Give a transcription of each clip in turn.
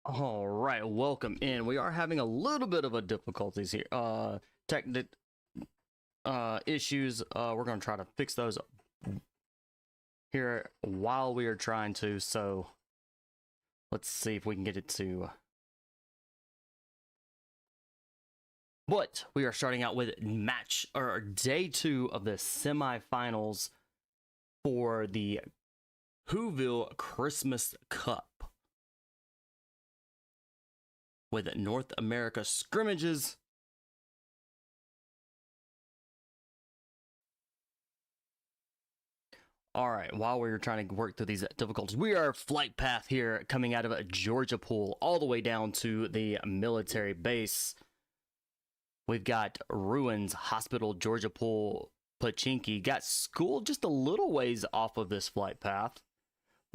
All right, welcome in. We are having a little bit of a difficulties here. Technical issues. We're going to try to fix those here while we are trying to. So let's see if we can get it to. But we are starting out with day 2 of the semifinals for the WHOVILLE Christmas Cup, with North America scrimmages. All right, while we're trying to work through these difficulties, we are flight path here coming out of a Georgia pool all the way down to the military base. We've got Ruins, Hospital, Georgia pool, Pachinki. Got school just a little ways off of this flight path,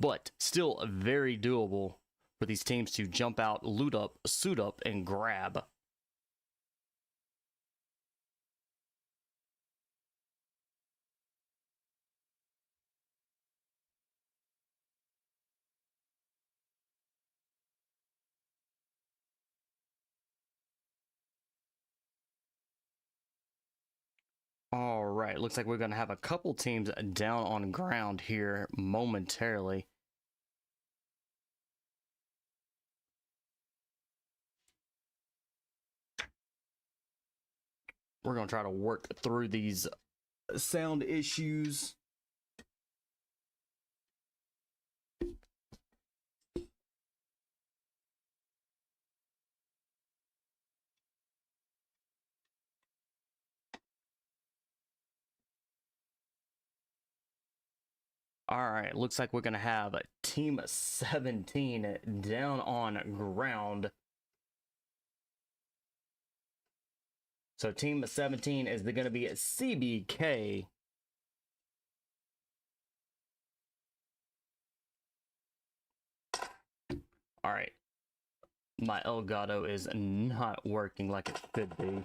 but still very doable for these teams to jump out, loot up, suit up, and grab. All right, looks like we're going to have a couple teams down on ground here momentarily. We're going to try to work through these sound issues. All right, looks like we're going to have Team 17 down on ground. So Team 17 is going to be CBK. All right. My Elgato is not working like it should be.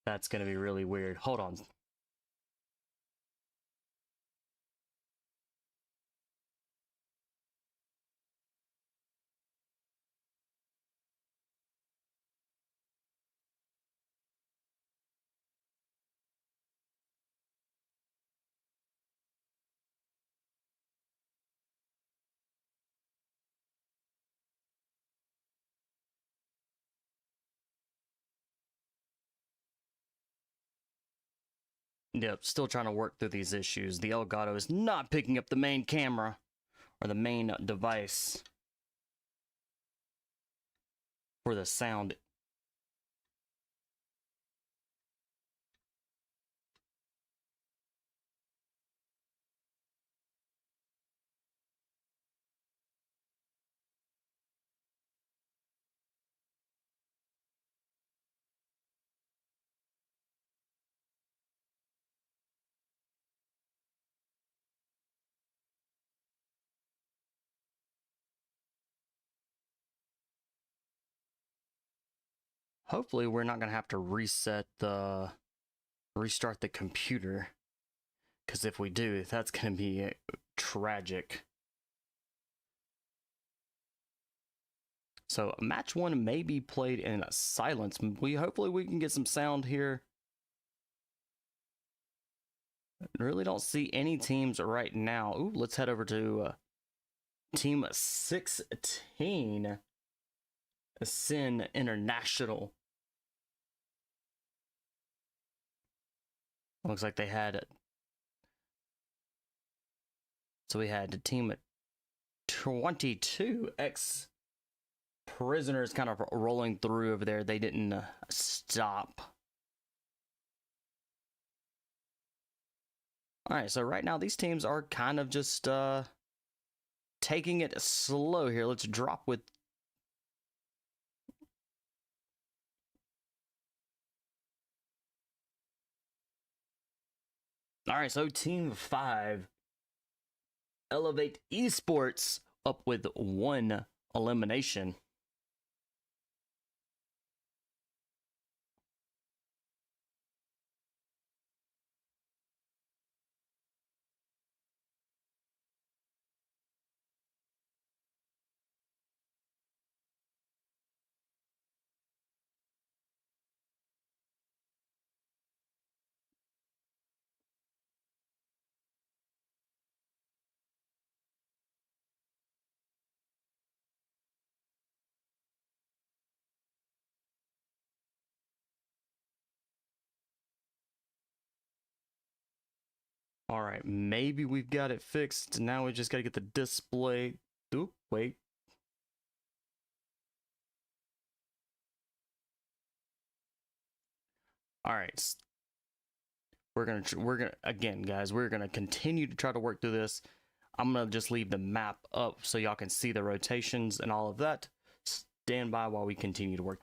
That's going to be really weird. Hold on. Yep, still trying to work through these issues. The Elgato is not picking up the main camera. or the main device for the sound. Hopefully we're not going to have to restart the computer, because if we do, that's going to be tragic. So match 1 may be played in silence. Hopefully we can get some sound here. Really don't see any teams right now. Ooh, let's head over to Team 16, Sin International. Looks like they had. So we had Team 22, ex-prisoners kind of rolling through over there. They didn't stop. Alright, so right now these teams are kind of just taking it slow here. Let's drop with... Alright, so Team 5, Elevate Esports, up with 1 elimination. All right, maybe we've got it fixed. Now we just got to get the display. Oop, wait. All right. We're gonna again, guys, we're gonna continue to try to work through this. I'm gonna just leave the map up so y'all can see the rotations and all of that. Stand by while we continue to work.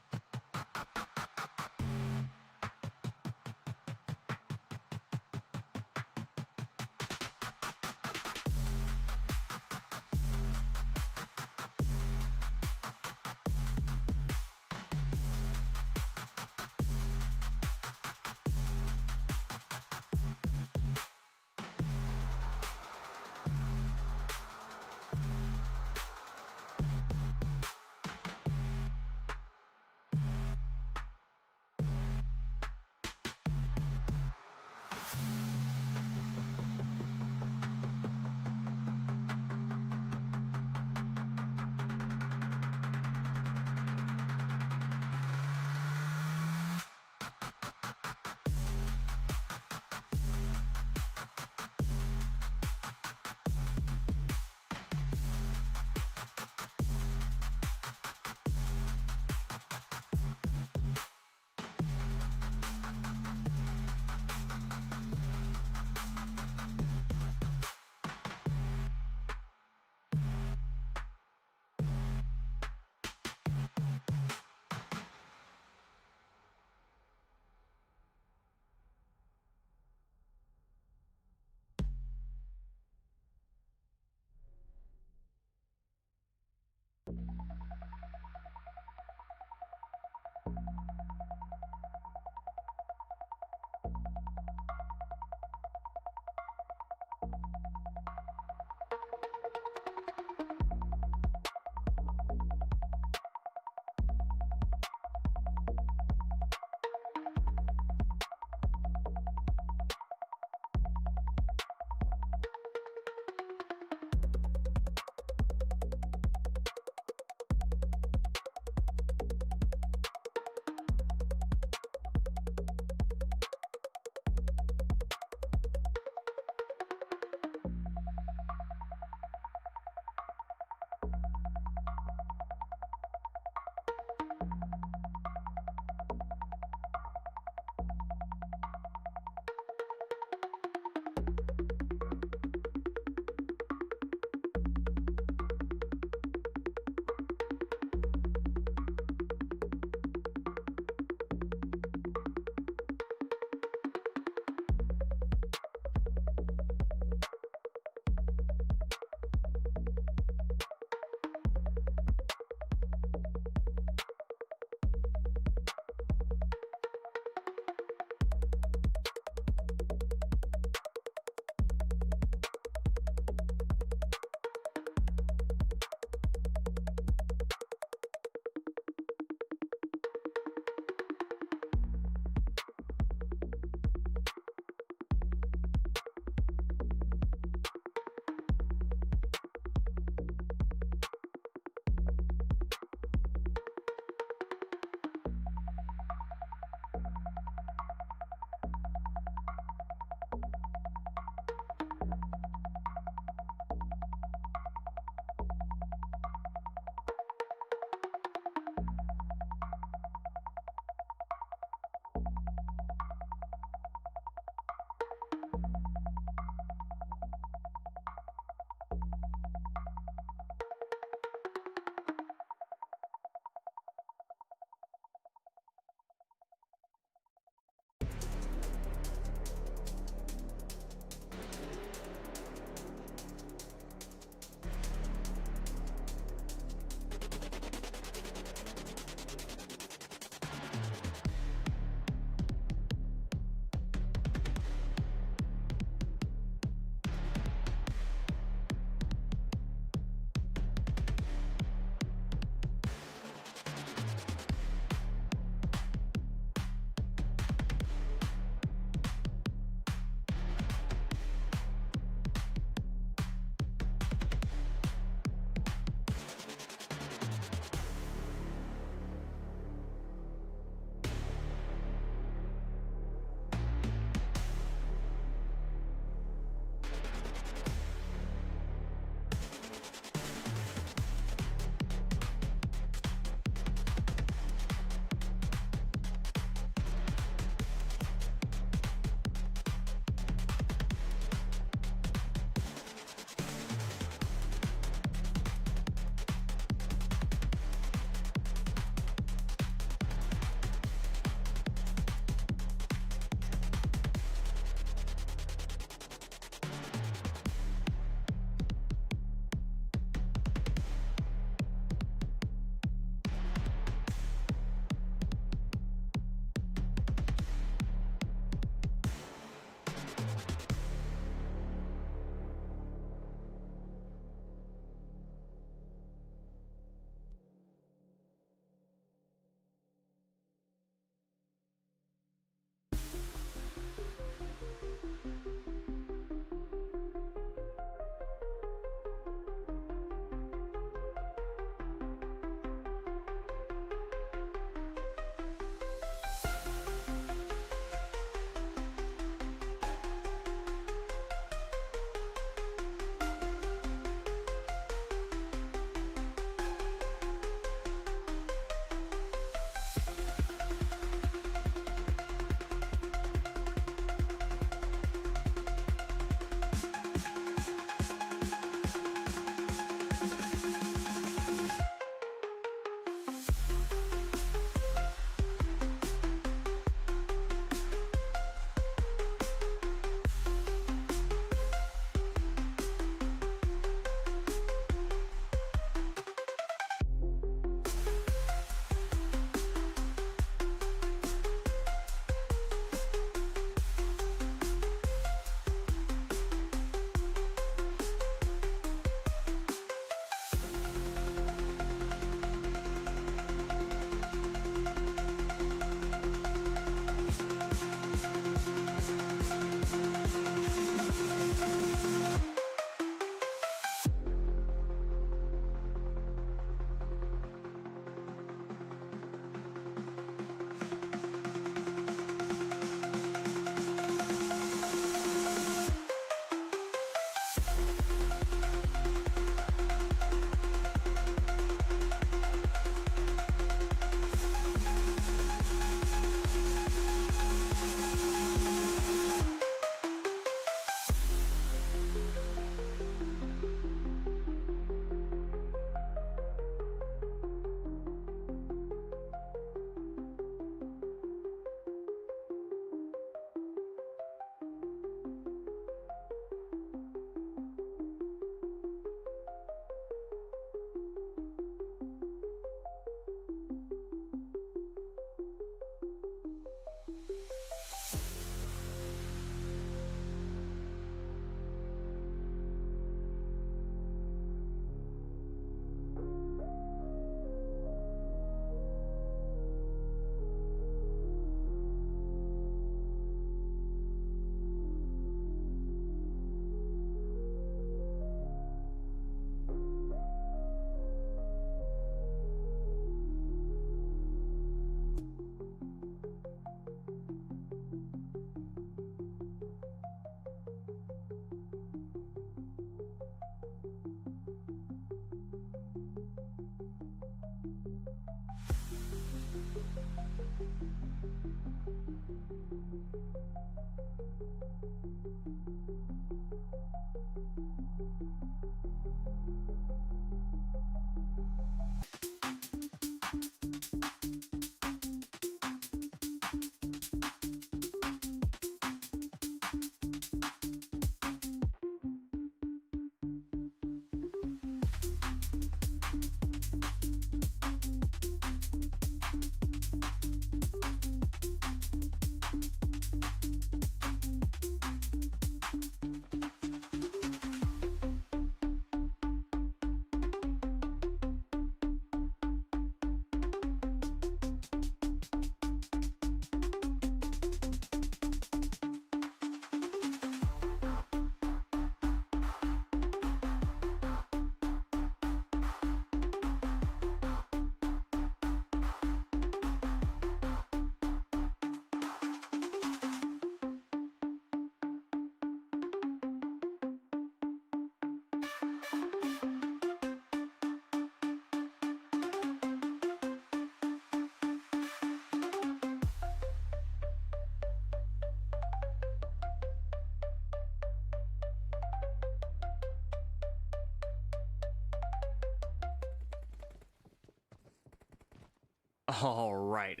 All right.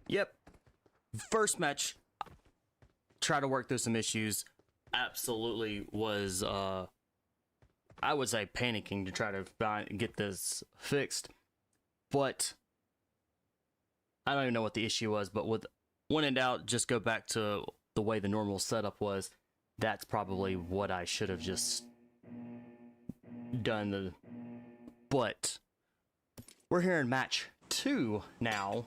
Yep. First match. Try to work through some issues. Absolutely was, I would say, panicking to try to get this fixed. But I don't even know what the issue was. But when in doubt, just go back to the way the normal setup was. That's probably what I should have just done. But we're here in match 2 now,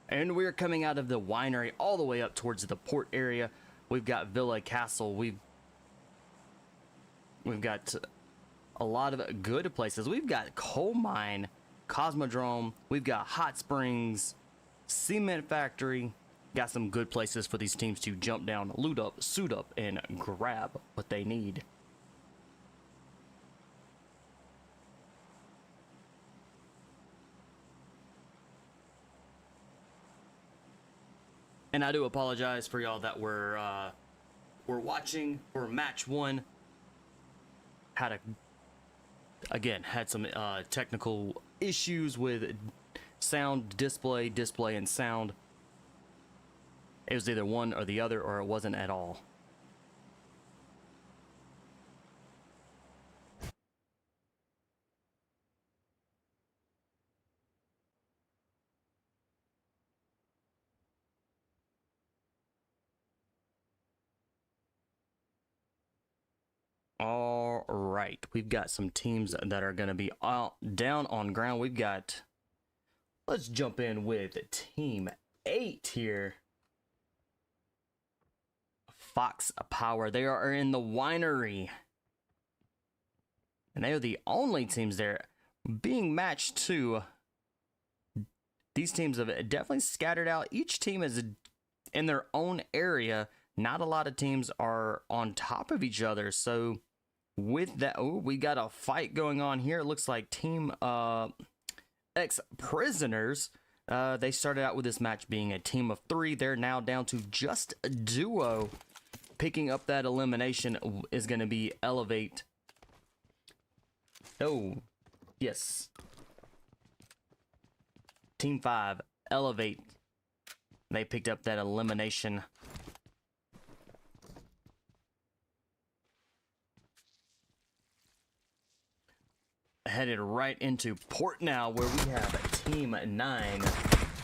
and we're coming out of the winery all the way up towards the port area. We've got Villa Castle. We've got a lot of good places. We've got Coal Mine, Cosmodrome. We've got Hot Springs, Cement Factory. Got some good places for these teams to jump down, loot up, suit up, and grab what they need. And I do apologize for y'all that were watching for match 1. Had some technical issues with sound, display, and sound. It was either one or the other, or it wasn't at all. All right, we've got some teams that are going to be down on ground. We've got, let's jump in with Team 8 here. Fox Power, they are in the winery. And they are the only teams there. Being match 2, these teams have definitely scattered out. Each team is in their own area. Not a lot of teams are on top of each other, so with that, we got a fight going on here. It looks like Team X Prisoners. They started out with this match being a team of 3. They're now down to just a duo. Picking up that elimination is going to be Elevate. Oh, yes. Team 5, Elevate. They picked up that elimination. Headed right into port now, where we have Team 9,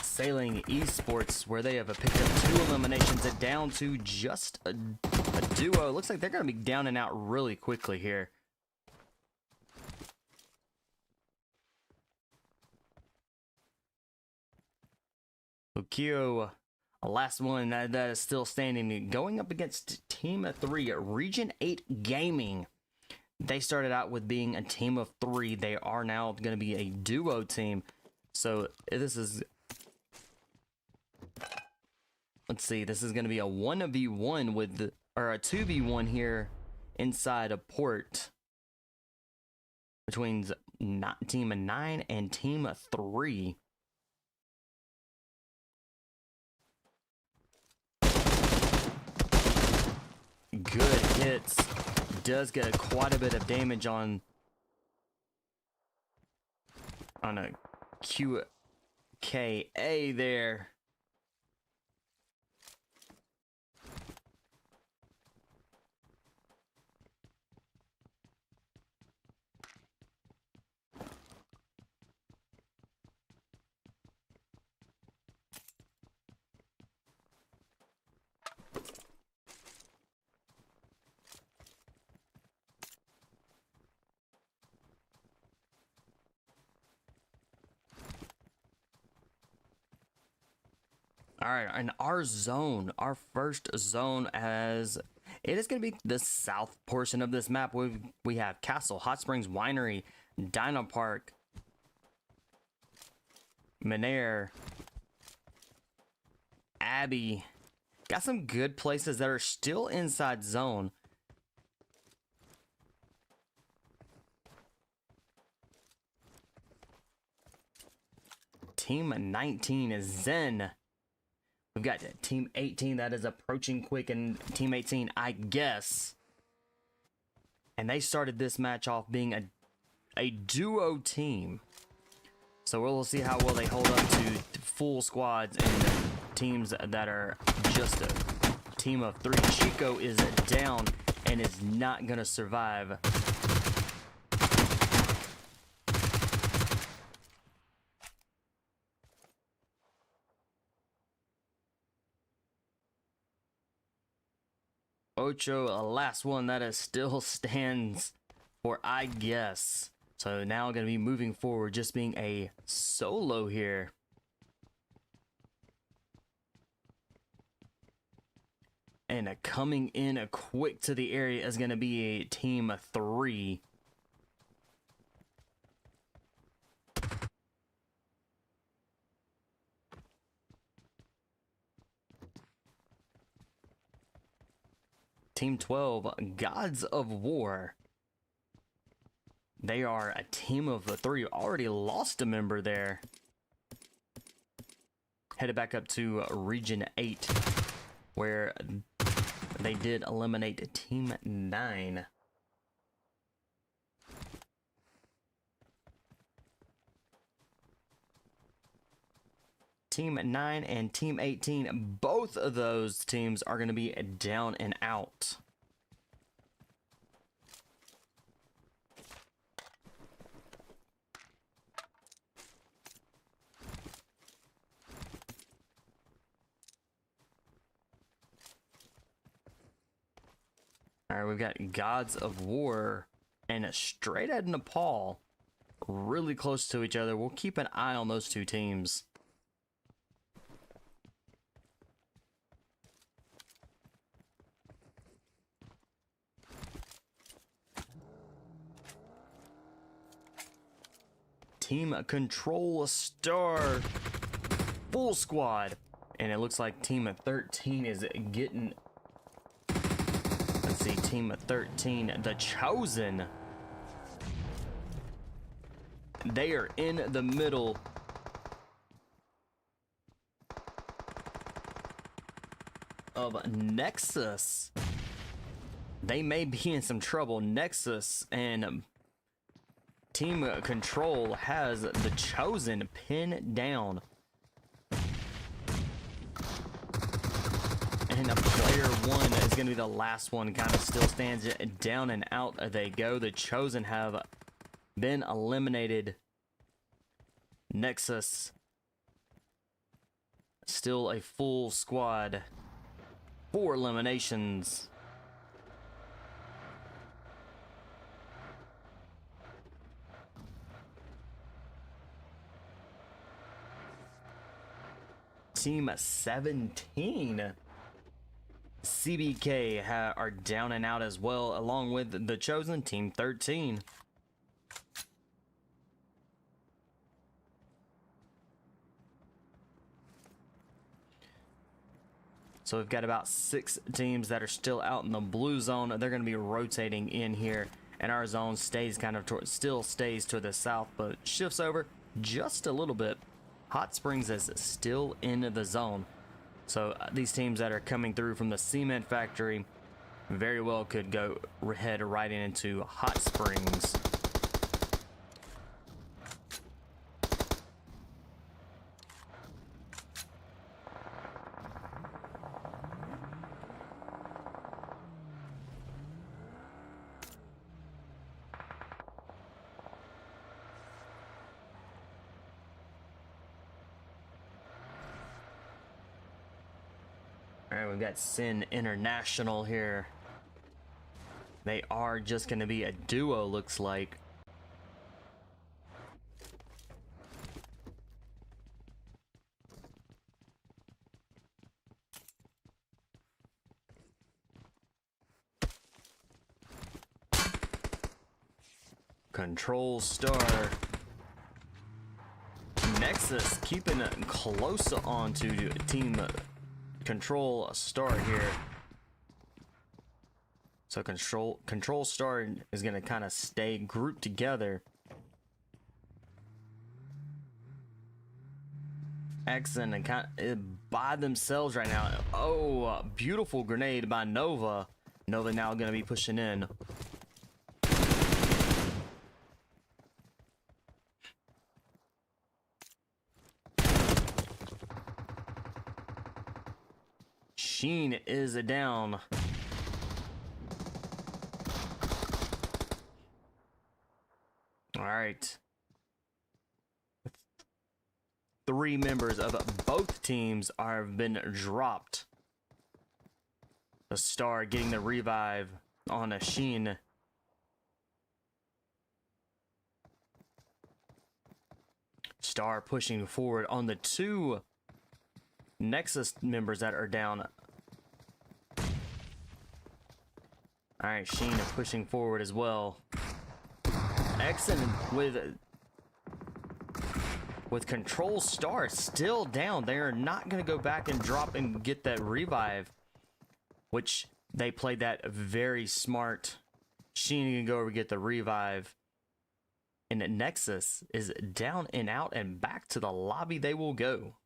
Sailing Esports, where they have picked up 2 eliminations and down to just a duo. Looks like they're going to be down and out really quickly here. Ukio, last one that is still standing, going up against Team 3, Region 8 Gaming. They started out with being a team of 3. They are now going to be a duo team. So this is, let's see, this is going to be a 1v1 with or a 2v1 here inside a port between Team 9 and Team 3. hits. Does get quite a bit of damage on a QKA there. All right, and our zone, our first zone, as it is going to be the south portion of this map. We have Castle, Hot Springs Winery, Dino Park, Menair, Abbey. Got some good places that are still inside zone. Team 19 is Zen. We've got Team 18 that is approaching quick, and Team 18, I guess. And they started this match off being a duo team. So we'll see how well they hold up to full squads and teams that are just a team of 3. Chico is down and is not going to survive. Ocho, last one that is still stands for I guess. So now going to be moving forward, just being a solo here. And coming in quick to the area is going to be a team 3. Team 12, Gods of War. They are a team of 3. Already lost a member there. Headed back up to Region 8, where they did eliminate Team 9. Team 9 and Team 18, both of those teams are going to be down and out. All right, we've got Gods of War and straight at Nepal, really close to each other. We'll keep an eye on those two teams. Team Control Star, full squad, and it looks like Team 13 is getting. Let's see, Team 13, the Chosen. They are in the middle. Of Nexus. They may be in some trouble. Nexus and Team Control has the Chosen pinned down. And player 1 is going to be the last one. Kind of still stands down and out they go. The Chosen have been eliminated. Nexus still a full squad. 4 eliminations. Team 17, CBK are down and out as well, along with the Chosen. Team 13. So we've got about 6 teams that are still out in the blue zone. They're going to be rotating in here, and our zone stays kind of still stays to the south, but shifts over just a little bit. Hot Springs is still in the zone. So these teams that are coming through from the cement factory, very well could go head right into Hot Springs. Alright, we've got Sin International here. They are just going to be a duo, looks like. Control Star. Nexus keeping close on to Team Control Star here. So Control Star is going to kind of stay grouped together. X and kind of by themselves right now. Oh, beautiful grenade by Nova. Nova now going to be pushing in. Sheen is down. All right. 3 members of both teams have been dropped. The Star getting the revive on a Sheen. Star pushing forward on the 2 Nexus members that are down. All right, Sheen pushing forward as well. Exon with Control Star still down. They are not going to go back and drop and get that revive, which they played that very smart. Sheen can go over and get the revive. And Nexus is down and out and back to the lobby they will go.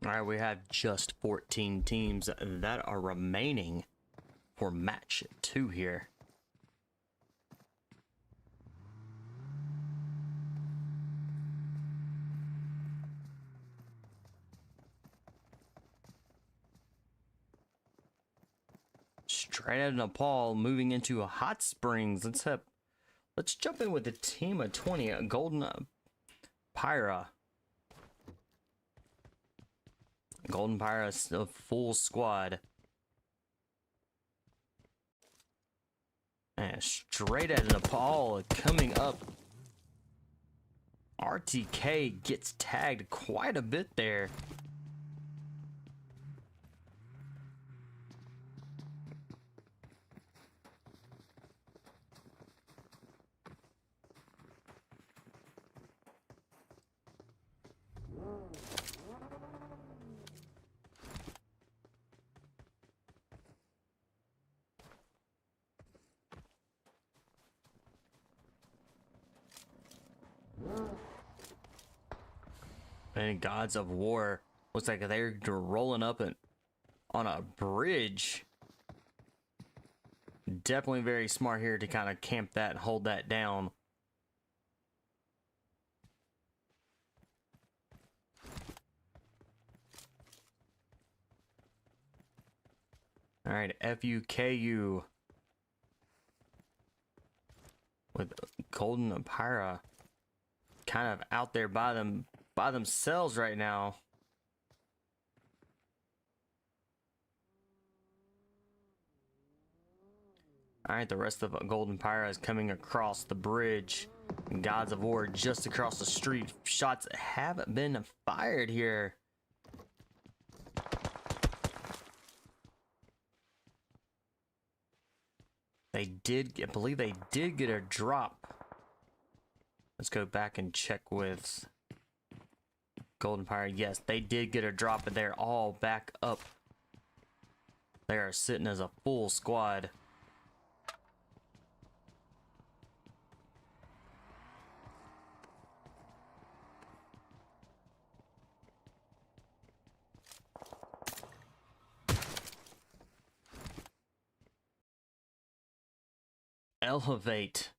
All right, we have just 14 teams that are remaining for match 2 here. Straight out of Nepal, moving into Hot Springs. Let's jump in with the team of 20, Golden Phyra. Golden Phyra is a full squad. And straight out of Nepal, coming up. RTK gets tagged quite a bit there. And Gods of War looks like they're rolling up on a bridge. Definitely very smart here to kind of camp that and hold that down. All right, FUKU with Golden Phyra kind of out there by themselves right now. All right, the rest of Golden Phyra is coming across the bridge. Gods of War just across the street. Shots have been fired here. They did, I believe they did get a drop. Let's go back and check with Golden PHYR. Yes, they did get a drop, and they're all back up. They are sitting as a full squad. Elevate.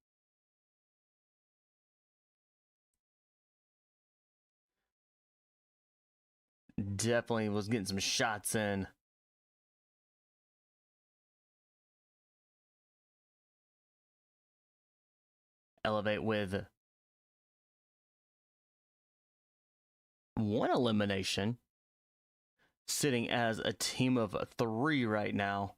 Definitely was getting some shots in. Elevate with one elimination, sitting as a team of 3 right now.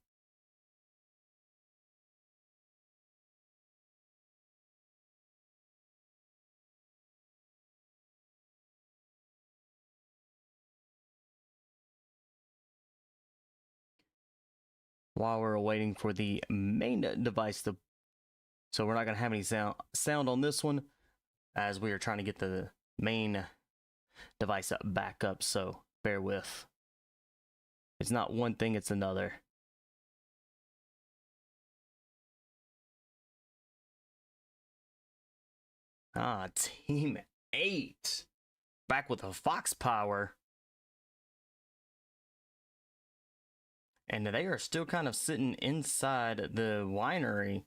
While we're waiting for the main device to, so we're not going to have any sound on this one, as we are trying to get the main device back up, so bear with. It's not one thing, it's another. Team 8 back with a Fox Power. And they are still kind of sitting inside the winery.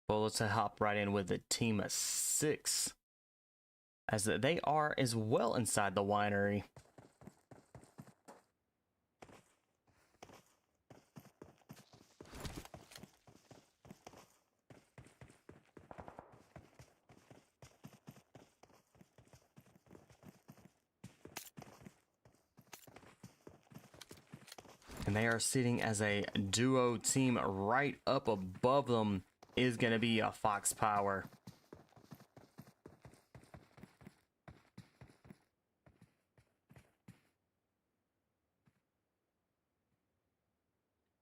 Well, let's hop right in with the team 6, as they are as well inside the winery. And they are sitting as a duo team. Right up above them is going to be a Fox PHYR.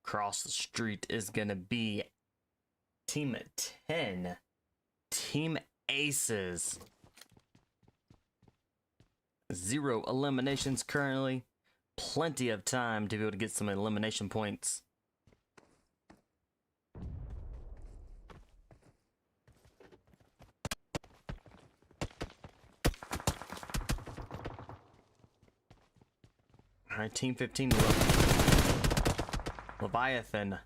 Across the street is going to be Team 10, Team Aces. 0 eliminations currently. Plenty of time to be able to get some elimination points. All right, Team 15, Leviathan.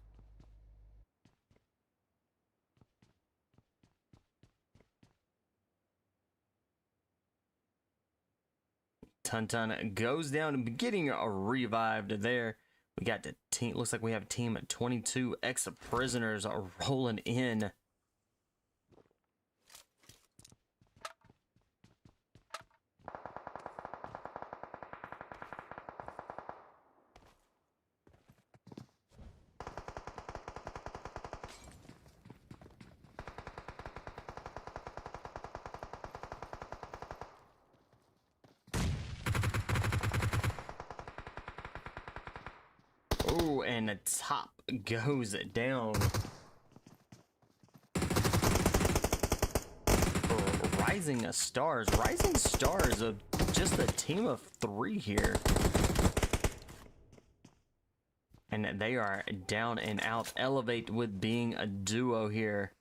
Ton goes down and getting revived there. We got the team, looks like we have team 22 ex-prisoners rolling in. Oh, and the top goes down. For Rising Stars. Rising Stars of just a team of 3 here. And they are down and out. Elevate with being a duo here.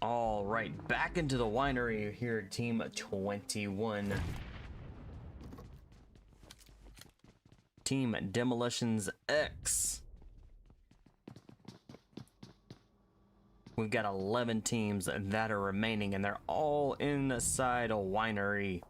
All right, back into the winery here, team 21. Team Demolitions X. We've got 11 teams that are remaining, and they're all inside a winery.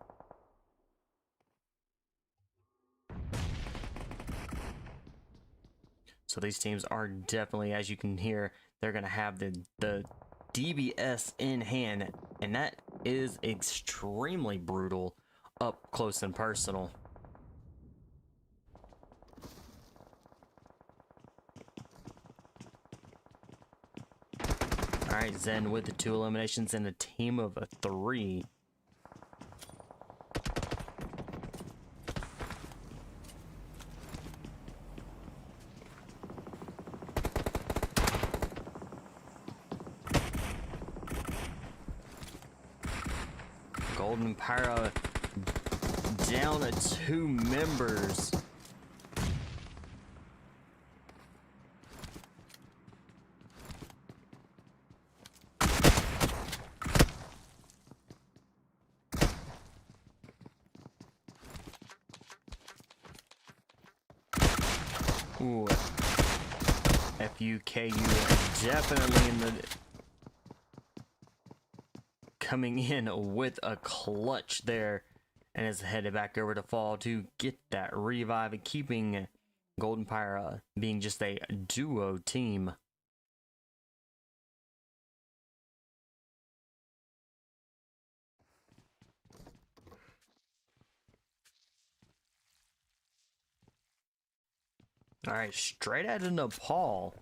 So these teams are definitely, as you can hear, they're going to have the DBS in hand, and that is extremely brutal up close and personal. Alright, Zen with the 2 eliminations and a team of 3. Golden Phyra down to 2 members. Ooh, FUKU definitely in the coming in with a clutch there, and is headed back over to Fall to get that revive, and keeping Golden Phyra being just a duo team. All right, straight out of Nepal.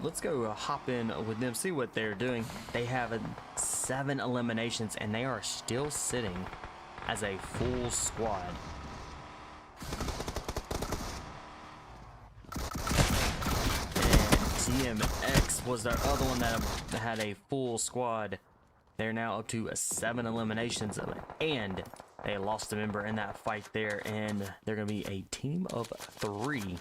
Let's go hop in with them, see what they're doing. They have 7 eliminations and they are still sitting as a full squad. And DMX was the other one that had a full squad. They're now up to 7 eliminations, and they lost a member in that fight there, and they're going to be a team of 3.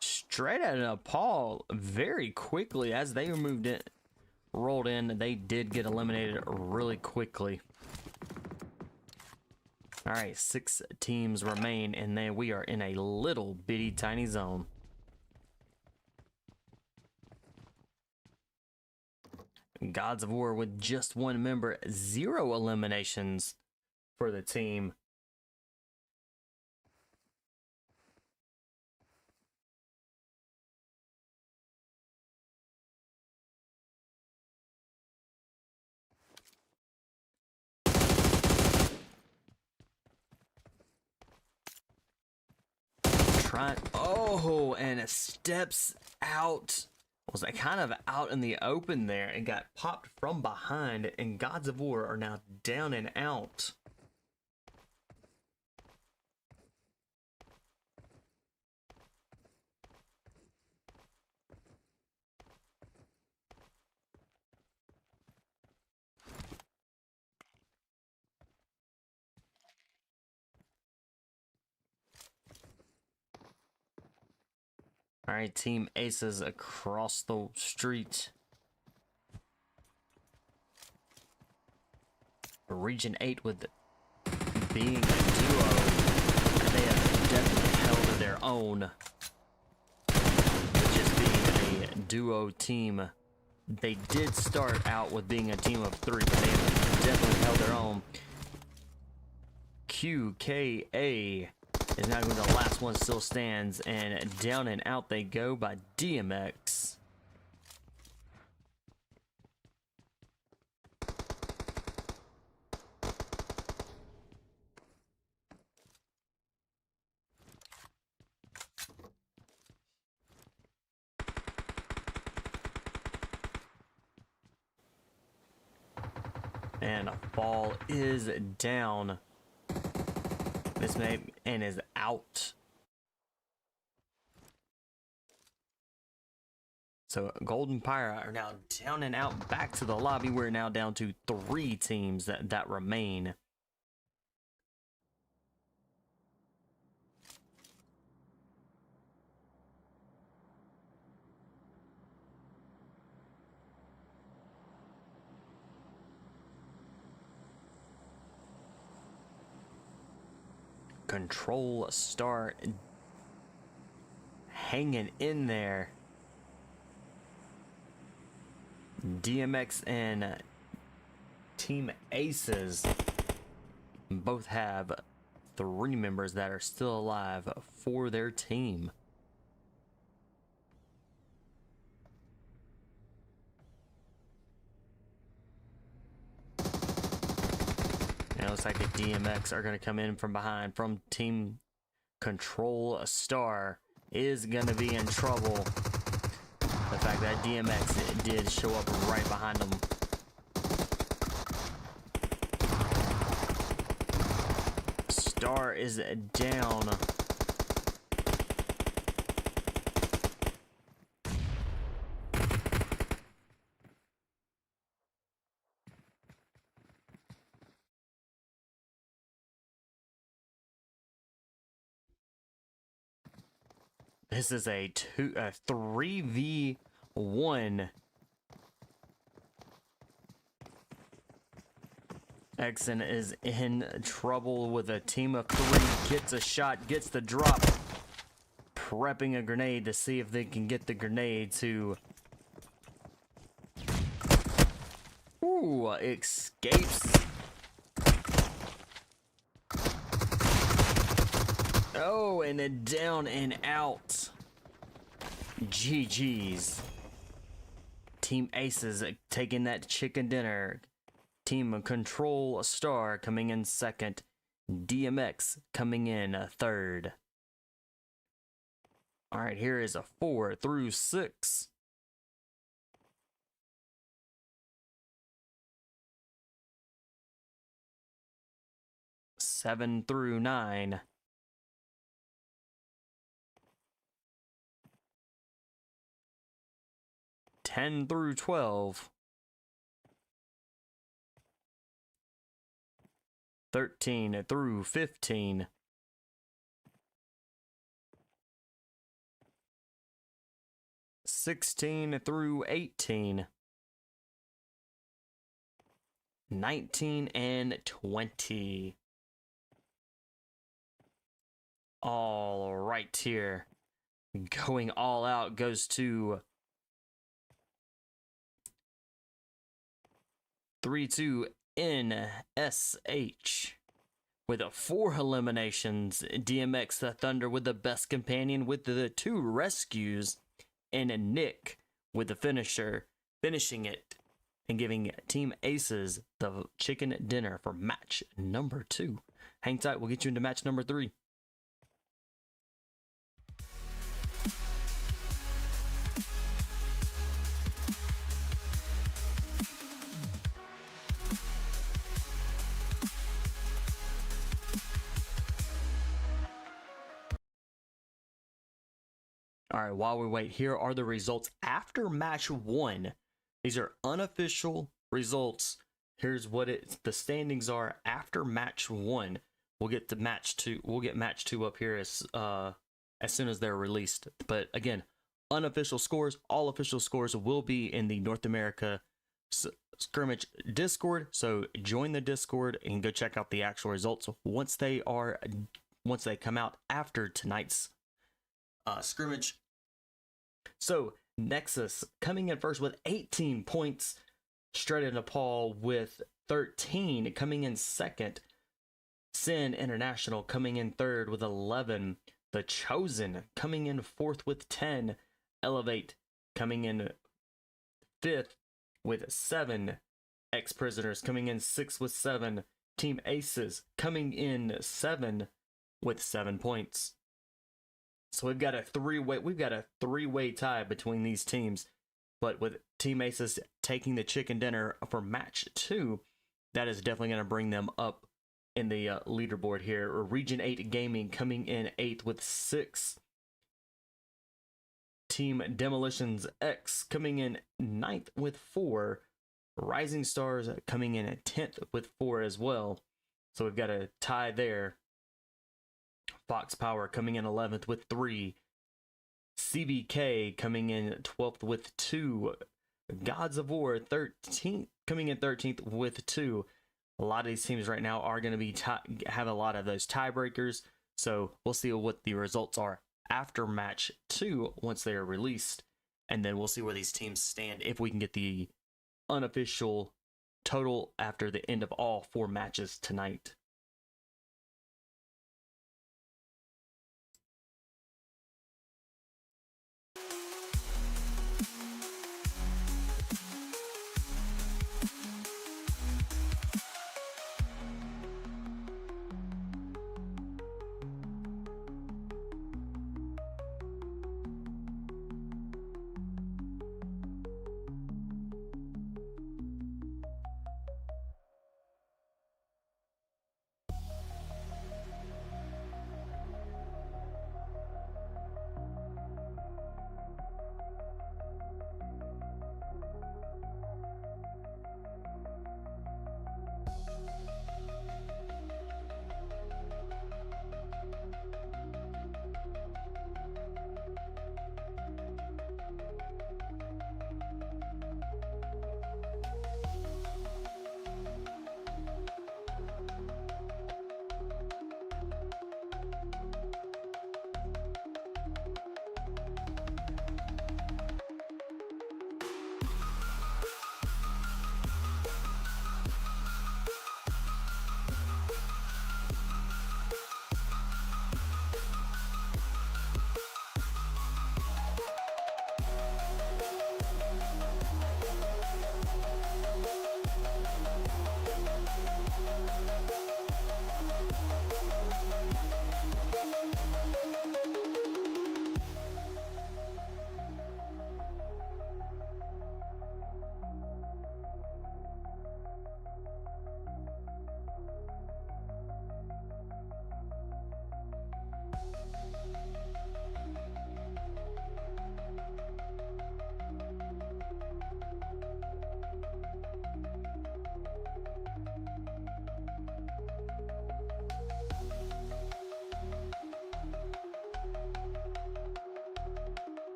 Straight out of Nepal very quickly as they rolled in. They did get eliminated really quickly. All right, 6 teams remain, and then we are in a little bitty tiny zone. Gods of War with just 1 member, 0 eliminations for the team. And it steps out. Was that kind of out in the open there and got popped from behind, and Gods of War are now down and out. All right, Team Aces across the street. Region 8 with being a duo, and they have definitely held their own. With just being a duo team. They did start out with being a team of 3, but they have definitely held their own. QKA is now going to the last one, still stands, and down and out they go by DMX. And a Fall is down. This may and is out. So Golden Phyra are now down and out back to the lobby. We're now down to 3 teams that remain. Control Star hanging in there. DMX and Team Aces both have 3 members that are still alive for their team. And it looks like the DMX are going to come in from behind from Team Control. A Star is going to be in trouble. The fact that DMX did show up right behind them. Star is down. This is a 3v1. Exon is in trouble with a team of 3. Gets a shot, gets the drop. Prepping a grenade to see if they can get the grenade to... Ooh, escapes. Oh, and then down and out. GG's. Team Aces taking that chicken dinner. Team Control Star coming in second. DMX coming in third. All right, here is a 4 through 6. Seven through 9. 10 through 12. 13 through 15. 16 through 18. 19 and 20. All right, here. Going all out goes to 3-2 NSH with 4 eliminations. DMX the Thunder with the best companion with the 2 rescues, and Nick with the finisher, finishing it and giving Team Aces the chicken dinner for match number 2. Hang tight, we'll get you into match number 3. All right, while we wait, here are the results after match 1. These are unofficial results. Here's what the standings are after match 1. We'll get to match 2. We'll get match 2 up here as soon as they're released. But again, unofficial scores. All official scores will be in the North America Scrimmage Discord. So join the Discord and go check out the actual results once they come out after tonight's scrimmage. So Nexus coming in first with 18 points. Straight to Nepal with 13. Coming in second. Sin International coming in third with 11. The Chosen coming in fourth with 10. Elevate coming in fifth with 7. Ex-Prisoners coming in 6th with 7. Team Aces coming in 7 with 7 points. So we've got a three-way tie between these teams. But with Team Aces taking the chicken dinner for match 2, that is definitely going to bring them up in the leaderboard here. Region 8 Gaming coming in 8th with 6. Team Demolitions X coming in 9th with 4. Rising Stars coming in at 10th with 4 as well. So we've got a tie there. Fox Power coming in 11th with 3. CBK coming in 12th with 2. Gods of War 13th coming in 13th with 2. A lot of these teams right now are going to be have a lot of those tiebreakers. So we'll see what the results are after match 2 once they are released, and then we'll see where these teams stand if we can get the unofficial total after the end of all 4 matches tonight.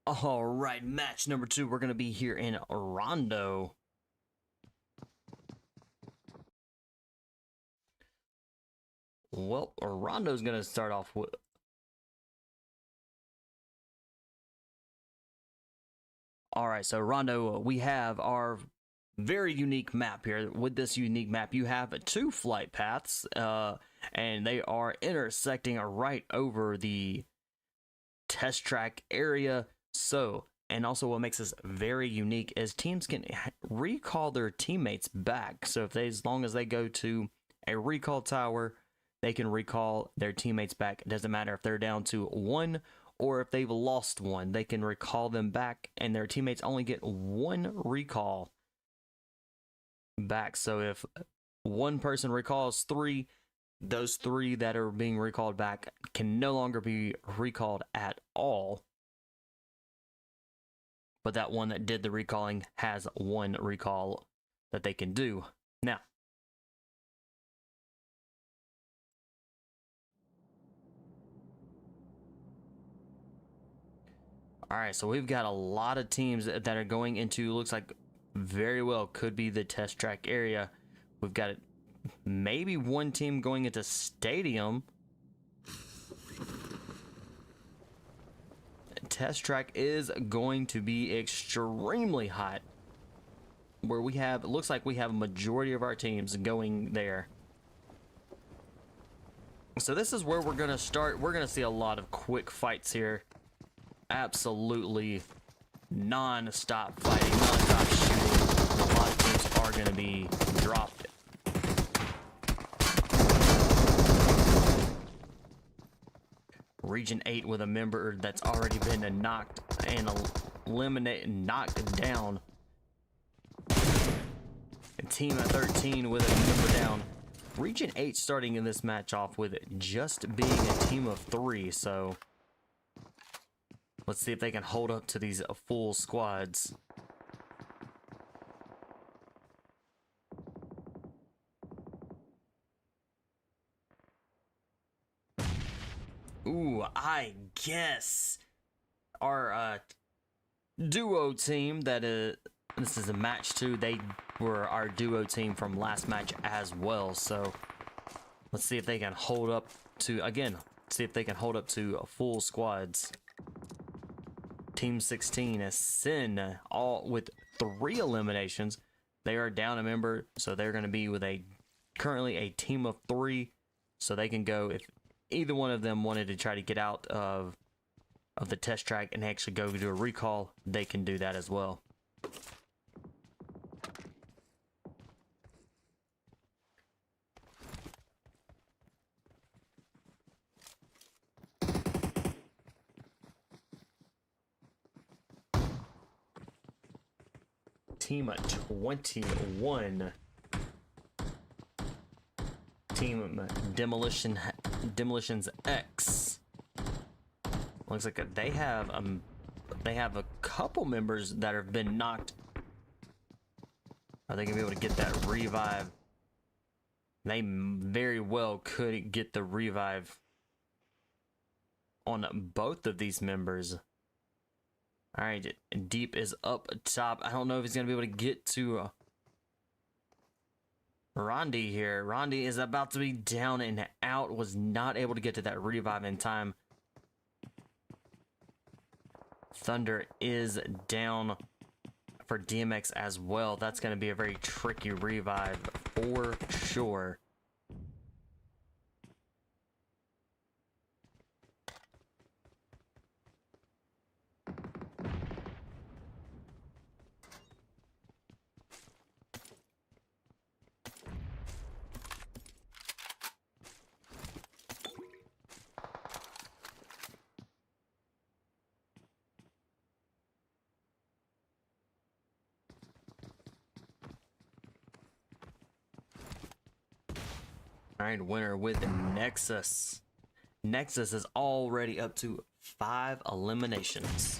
All right, match number 2. We're going to be here in Rondo. Well, Rondo's going to start off with... All right, so Rondo, we have our very unique map here. With this unique map, you have 2 flight paths, and they are intersecting right over the test track area. So, and also what makes this very unique is teams can recall their teammates back. So if they, as long as they go to a recall tower, they can recall their teammates back. It doesn't matter if they're down to 1 or if they've lost 1, they can recall them back, and their teammates only get 1 recall back. So if one person recalls 3, those 3 that are being recalled back can no longer be recalled at all. But that one that did the recalling has 1 recall that they can do. Now, all right, so we've got a lot of teams that are going into, looks like very well could be the test track area. We've got maybe 1 team going into stadium. Test track is going to be extremely hot, where we have, it looks like we have a majority of our teams going there. So this is where we're going to start. We're going to see a lot of quick fights here. Absolutely non-stop fighting, non-stop shooting. A lot of teams are going to be dropped. Region 8 with a member that's already been knocked and eliminated, knocked down. And team at 13 with a member down. Region 8 starting in this match off with just being a team of 3, so let's see if they can hold up to these full squads. Ooh, I guess our duo team that this is a match 2. They were our duo team from last match as well. So let's see if they can hold up to, again, see if they can hold up to full squads. Team 16 is Sin, all with 3 eliminations. They are down a member, so they're going to be with currently a team of 3. So they can go, if either one of them wanted to try to get out of the test track and actually go do a recall, they can do that as well. Team 21. Team Demolitions X. Looks like they have a couple members that have been knocked. Are they gonna be able to get that revive? They very well could get the revive on both of these members. All right, Deep is up top. I don't know if he's gonna be able to get to Rondi here. Rondi is about to be down and out. Was not able to get to that revive in time. Thunder is down for DMX as well. That's going to be a very tricky revive for sure. All right, winner with Nexus. Nexus is already up to 5 eliminations.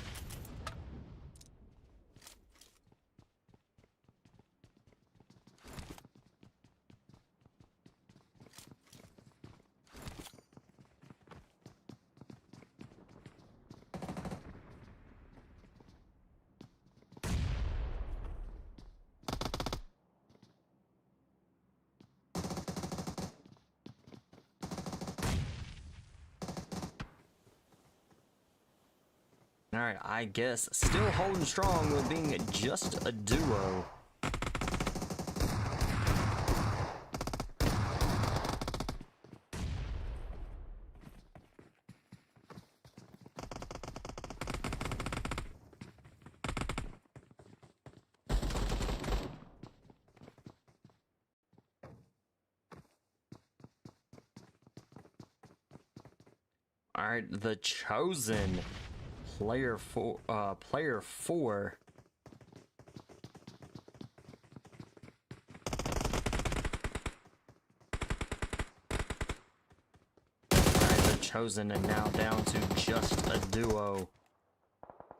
Alright, I guess still holding strong with being just a duo. All right, the chosen player four. Alright, the chosen and now down to just a duo.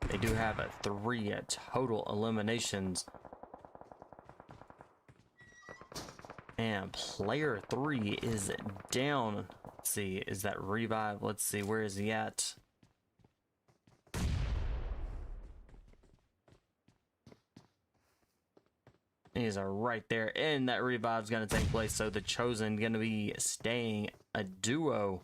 They do have 3 total eliminations. And player 3 is down. Let's see, is that Revive? Let's see, where is he at? He's right there, and that Revive's gonna take place, so the chosen gonna be staying a duo.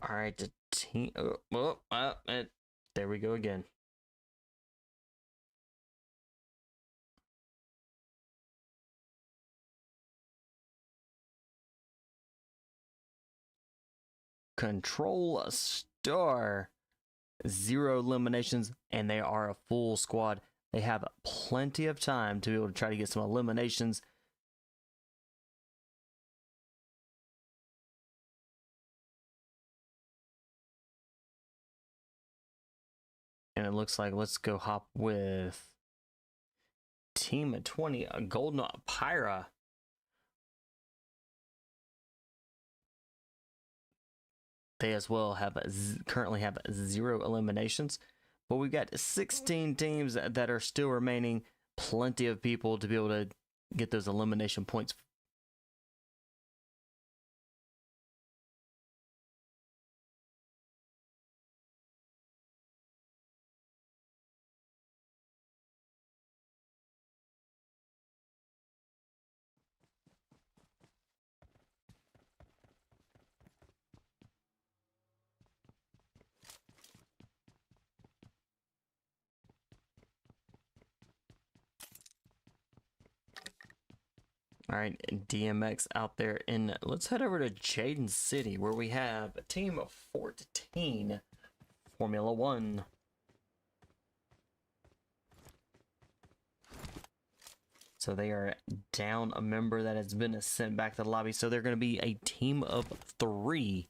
All right, the team. There we go again. Control Star, 0 eliminations, and they are a full squad. They have plenty of time to be able to try to get some eliminations. And it looks like let's go hop with team of 20, a golden Phyra. They as well have currently have 0 eliminations, but we've got 16 teams that are still remaining. Plenty of people to be able to get those elimination points. All right, DMX out there in, let's head over to Jaden City where we have team 14, Formula 1. So they are down a member that has been sent back to the lobby. So they're going to be a team of 3.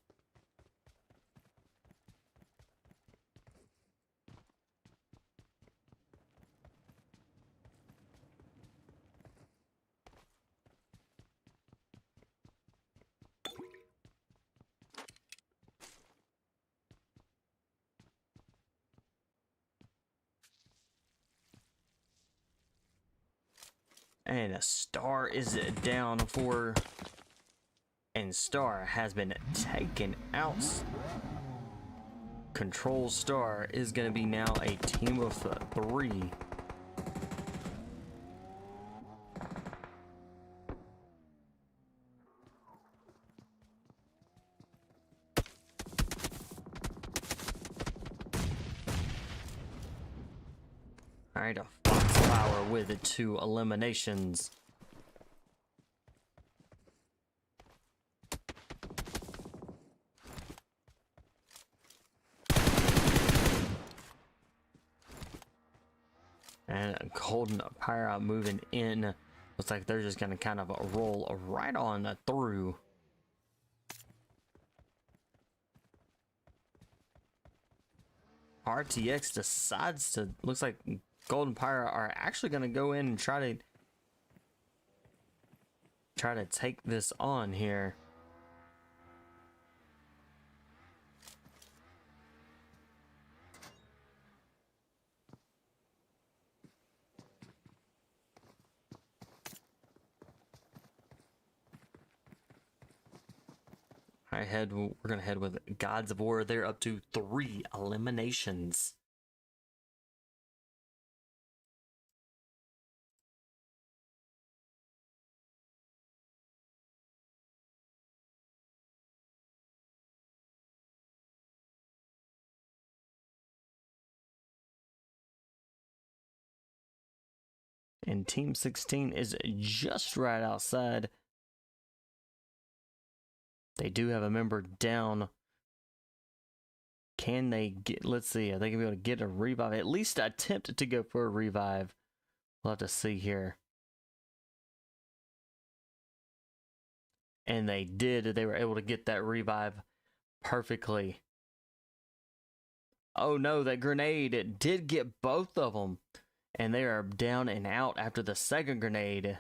And a Star is down for, and Star has been taken out. Control Star is going to be now a team of 3. All right, a Fox Power with 2 eliminations. And a golden Phyra moving in. Looks like they're just going to kind of roll right on through. RTX decides to, looks like golden Phyra are actually going to go in and try to take this on here. All right, we're gonna head with Gods of War. They're up to 3 eliminations. And Team 16 is just right outside. They do have a member down. Can they get, let's see, are they going to be able to get a revive? At least attempt to go for a revive. We'll have to see here. And they did. They were able to get that revive perfectly. Oh no, that grenade, it did get both of them. And they are down and out after the second grenade.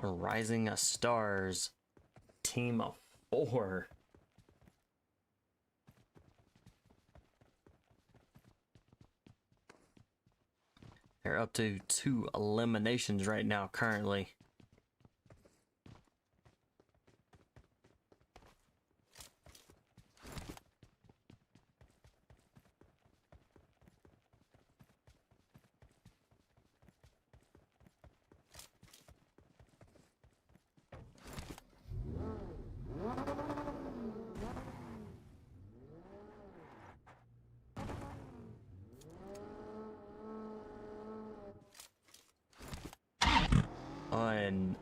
Rising Stars, team of 4. They're up to 2 eliminations right now currently. And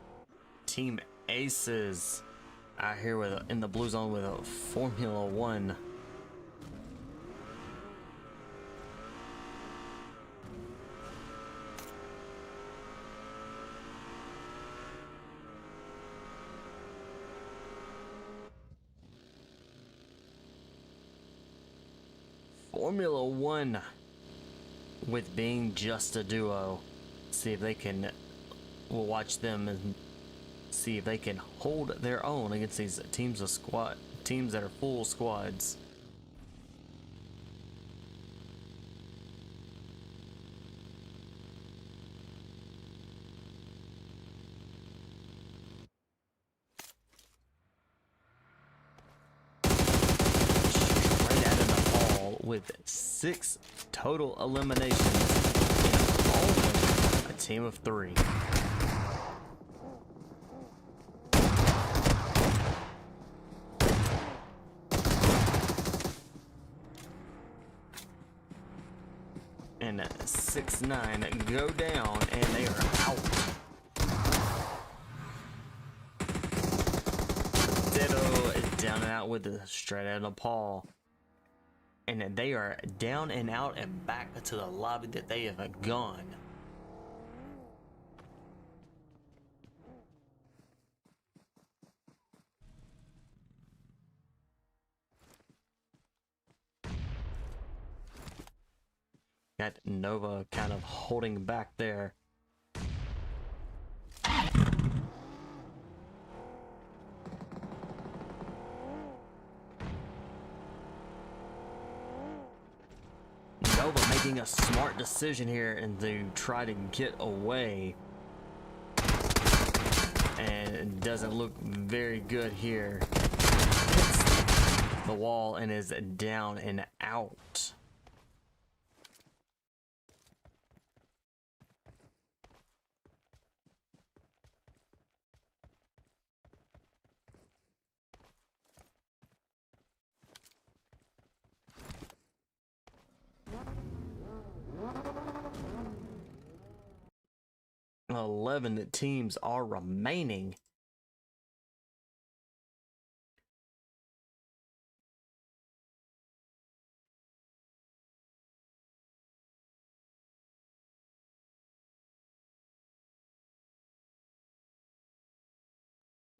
Team Aces out here with in the blue zone with a Formula 1. Formula 1 with being just a duo. See if they can, we'll watch them and see if they can hold their own against these teams that are full squads. Straight out of Nepal with 6 total eliminations and only a team of 3. And 6-9 go down and they are out. Ditto is down and out with the straight out of Nepal. And they are down and out and back to the lobby that they have gone. Got Nova kind of holding back there. Nova making a smart decision here and to try to get away. And it doesn't look very good here. Hits the wall and is down and out. Well, 11 teams are remaining.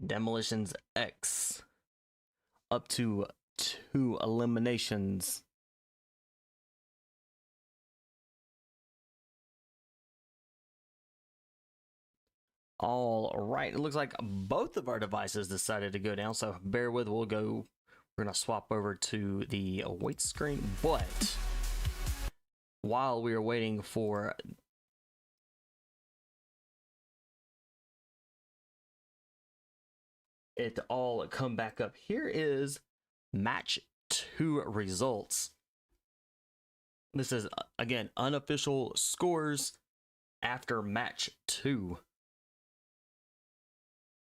Demolitions X up to 2 eliminations. All right, it looks like both of our devices decided to go down, so bear with. We're gonna swap over to the wait screen, but while we are waiting for it to all come back up, here is match 2 results. This is again unofficial scores after match 2.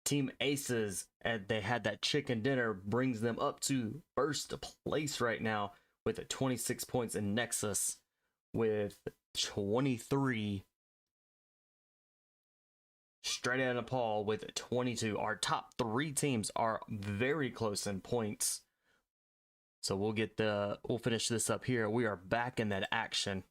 Team Aces, and they had that chicken dinner, brings them up to first place right now with 26 points, in Nexus with 23. Straight out of Nepal with 22. Our top 3 teams are very close in points. So we'll finish this up here. We are back in that action.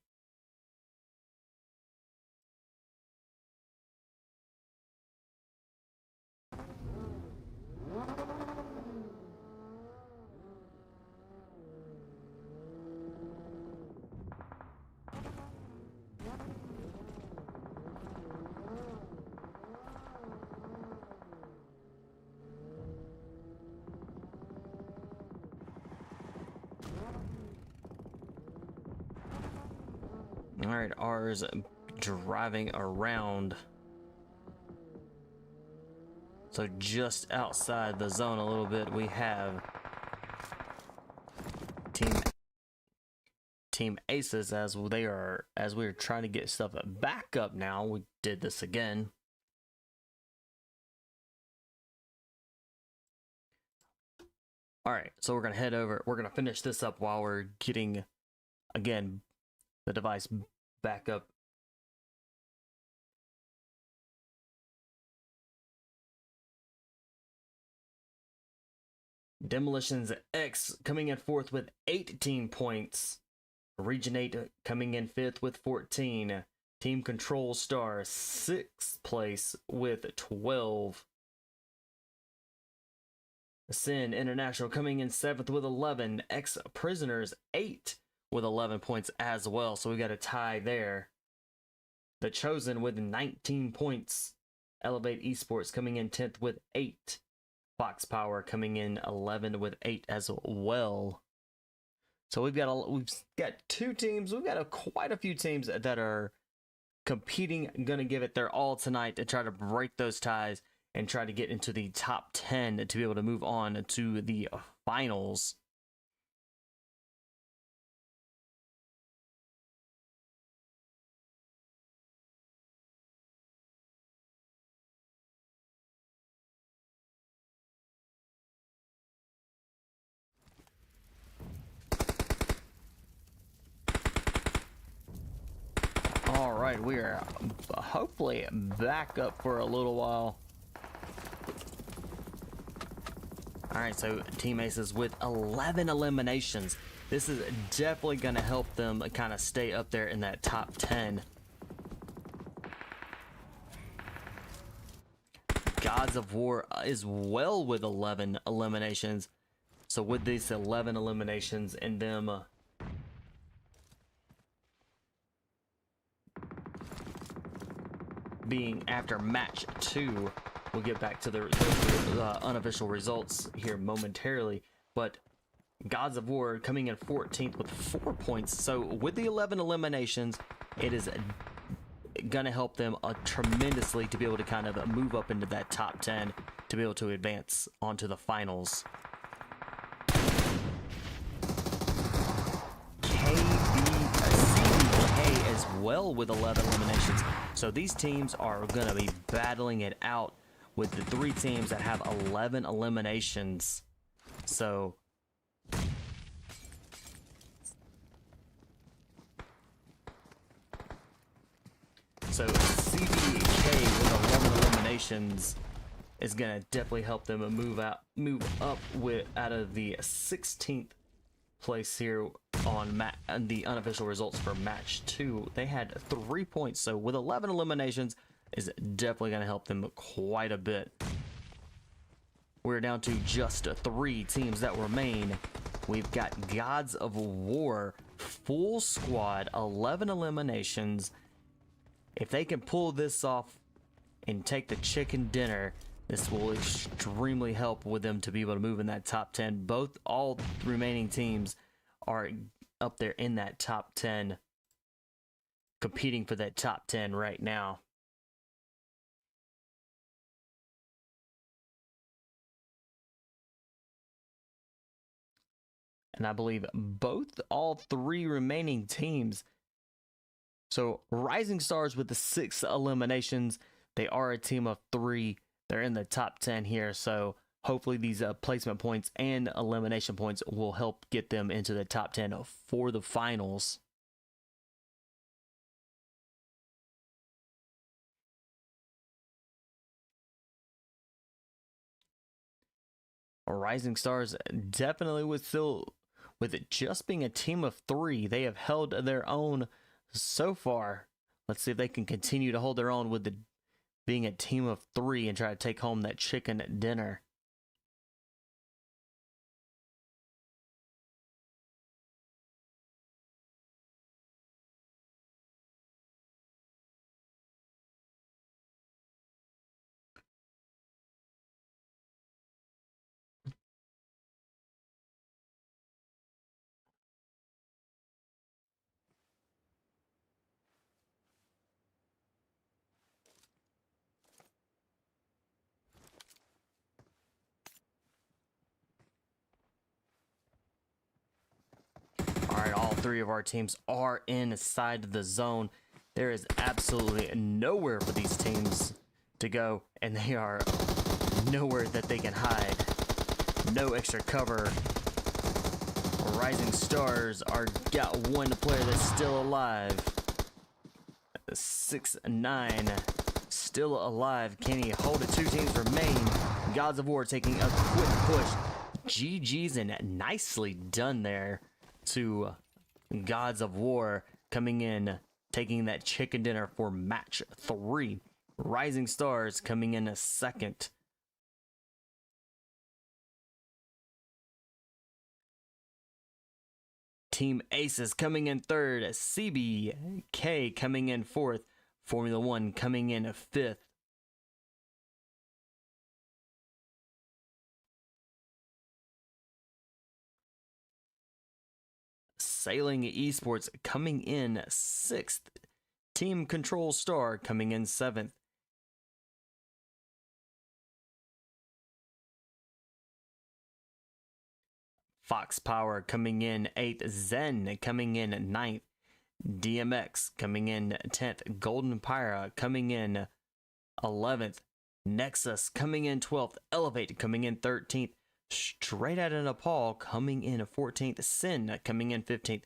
All right, ours driving around. So just outside the zone a little bit, we have Team Aces, as we are trying to get stuff back up now. We did this again. All right, so we're gonna head over. We're gonna finish this up while we're getting, again, the device back up. Demolitions X coming in 4th with 18 points. Region 8 coming in 5th with 14. Team Control Star 6th place with 12. Sin International coming in 7th with 11. Ex Prisoners 8 with 11 points as well, so we got a tie there. The Chosen with 19 points. Elevate Esports coming in 10th with 8. Fox Power coming in 11 with 8 as well. So we've got 2 teams. We've got quite a few teams that are competing, gonna give it their all tonight to try to break those ties and try to get into the top 10 to be able to move on to the finals. All right, we are hopefully back up for a little while. All right, so Team Aces with 11 eliminations. This is definitely going to help them kind of stay up there in that top 10. Gods of War is well with 11 eliminations. So with these 11 eliminations and them being after match 2, we'll get back to the unofficial results here momentarily. But Gods of War coming in 14th with 4 points. So with the 11 eliminations, it is gonna help them tremendously to be able to kind of move up into that top 10 to be able to advance onto the finals. CBK as well with 11 eliminations. So these teams are gonna be battling it out with the 3 teams that have 11 eliminations. So CBK with 11 eliminations is gonna definitely help them move up out of the 16th place here on the unofficial results for match 2. They had 3 points, so with 11 eliminations is definitely gonna help them quite a bit. We're down to just 3 teams that remain. We've got Gods of War, full squad, 11 eliminations. If they can pull this off and take the chicken dinner, this will extremely help with them to be able to move in that top 10. All remaining teams are up there in that top 10, competing for that top 10 right now. And I believe all 3 remaining teams. So Rising Stars with the 6 eliminations, they are a team of 3. They're in the top 10 here. So hopefully these placement points and elimination points will help get them into the top 10 for the finals. Rising Stars definitely with it just being a team of 3, they have held their own so far. Let's see if they can continue to hold their own with being a team of 3 and try to take home that chicken dinner. Alright, all 3 of our teams are inside the zone. There is absolutely nowhere for these teams to go, and they are nowhere that they can hide. No extra cover. Rising Stars got one player that's still alive. 6-9 still alive. Can he hold it? 2 teams remain. Gods of War taking a quick push. GG's and nicely done there to Gods of War, coming in, taking that chicken dinner for match 3. Rising Stars coming in a second. Team Aces coming in third. CBK coming in fourth. Formula 1 coming in fifth. Sailing Esports coming in 6th. Team Control Star coming in 7th. Fox Power coming in 8th. Zen coming in 9th. DMX coming in 10th. Golden Phyra coming in 11th. Nexus coming in 12th. Elevate coming in 13th. Straight out of Nepal coming in 14th. Sin coming in 15th.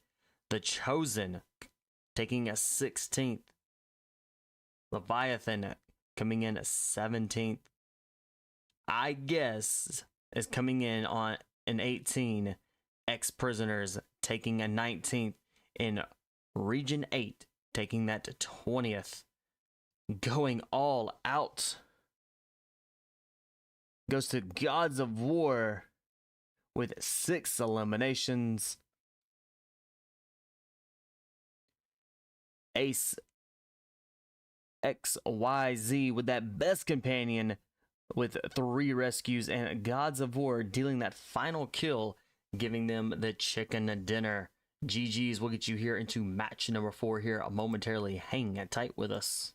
The Chosen taking a 16th. Leviathan coming in 17th. I guess is coming in on an 18. Ex-Prisoners taking a 19th. In Region 8 taking that to 20th. Going all out goes to Gods of War with 6 eliminations. Ace XYZ with that best companion with 3 rescues, and Gods of War dealing that final kill, giving them the chicken dinner. GG's. We'll get you here into match number 4 here momentarily. Hang tight with us.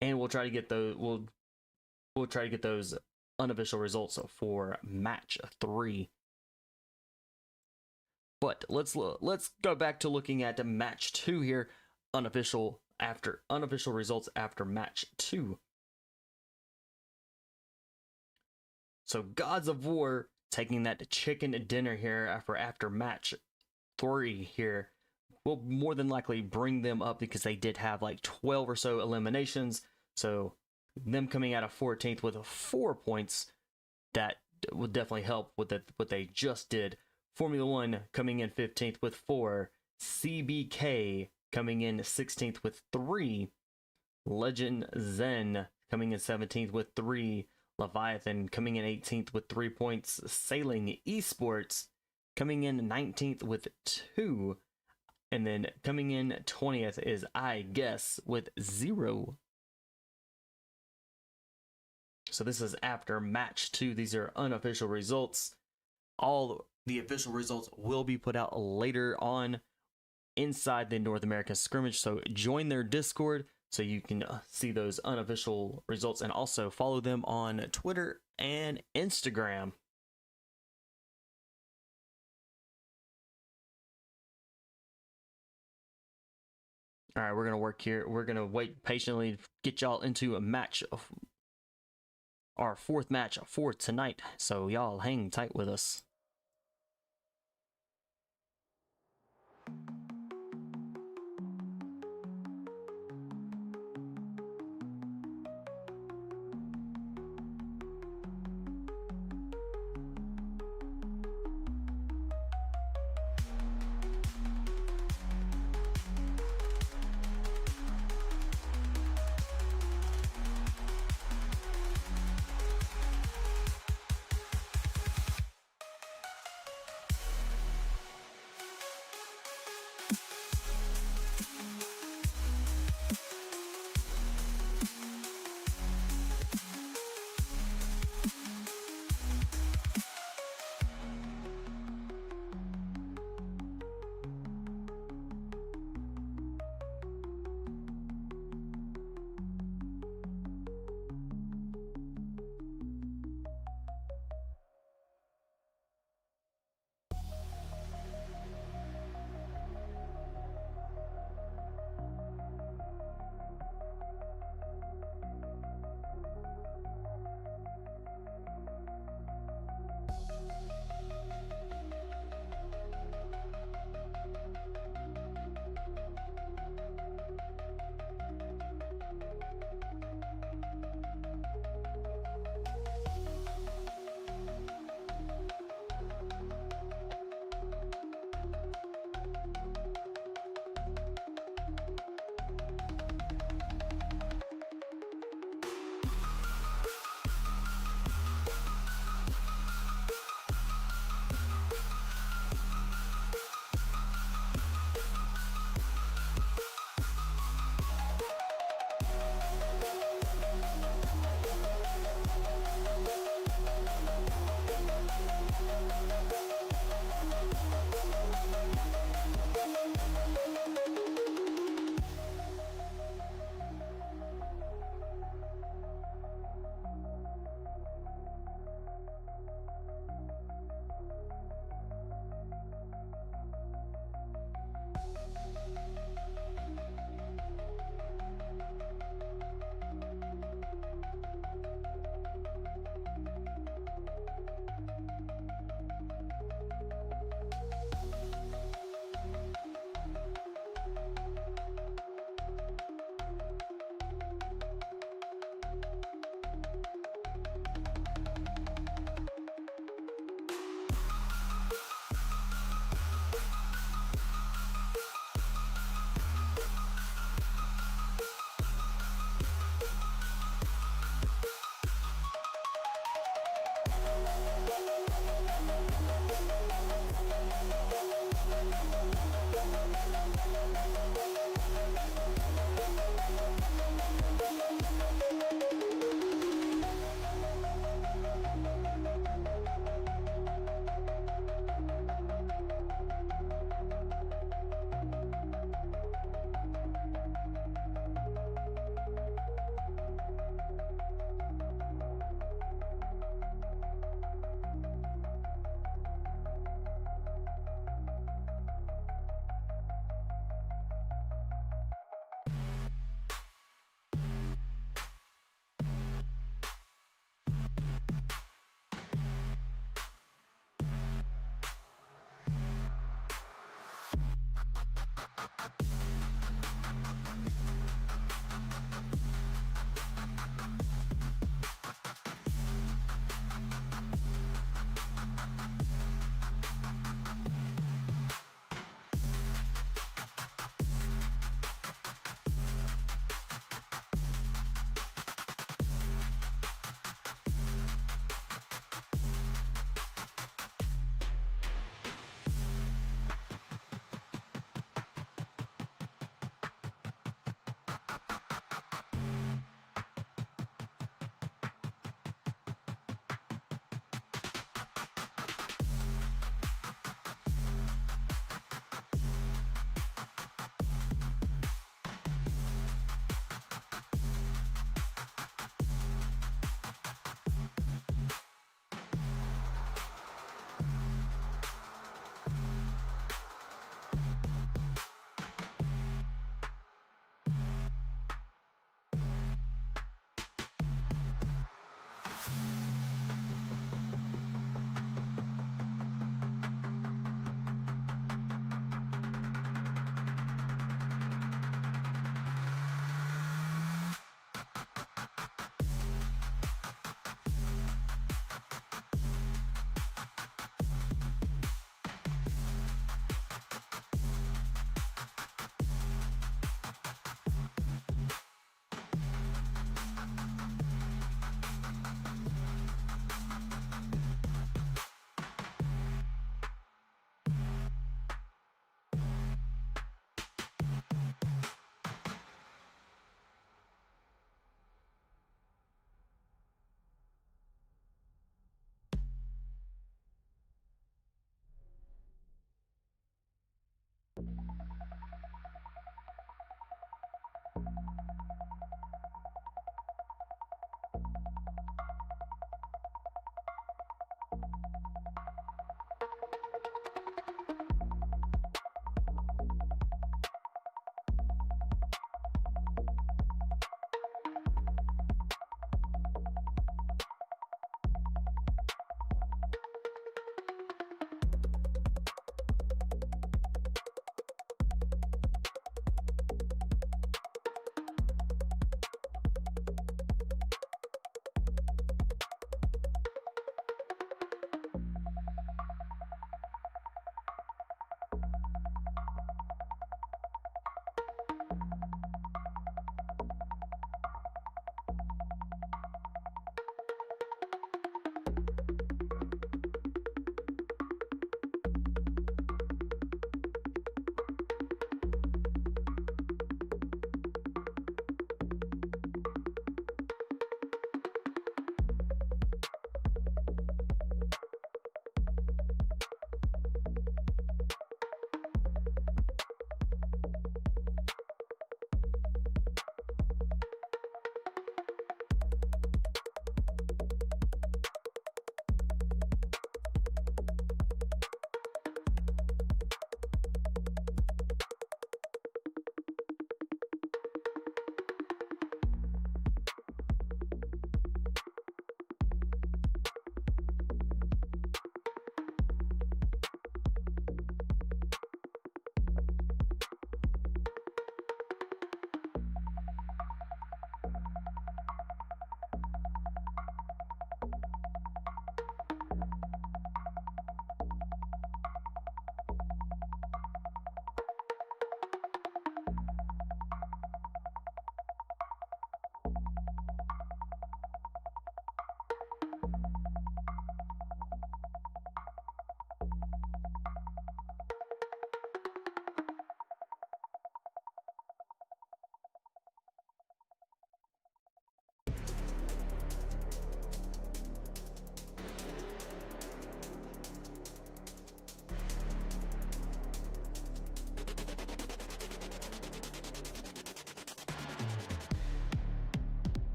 And we'll try to get those we'll try to get those unofficial results for match 3. But let's go back to looking at match 2 here, unofficial results after match 2. So Gods of War taking that chicken dinner here after match 3 here will more than likely bring them up, because they did have like 12 or so eliminations. So them coming out of 14th with 4 points, that would definitely help with what they just did. Formula 1 coming in 15th with 4. CBK coming in 16th with 3. Legend Zen coming in 17th with 3. Leviathan coming in 18th with 3 points. Sailing Esports coming in 19th with 2. And then coming in 20th is I Guess with 0. So this is after match 2. These are unofficial results. All the official results will be put out later on inside the North American scrimmage. So join their Discord so you can see those unofficial results, and also follow them on Twitter and Instagram. All right, we're going to work here. We're going to wait patiently, get y'all into a match of our 4th match for tonight. So y'all hang tight with us.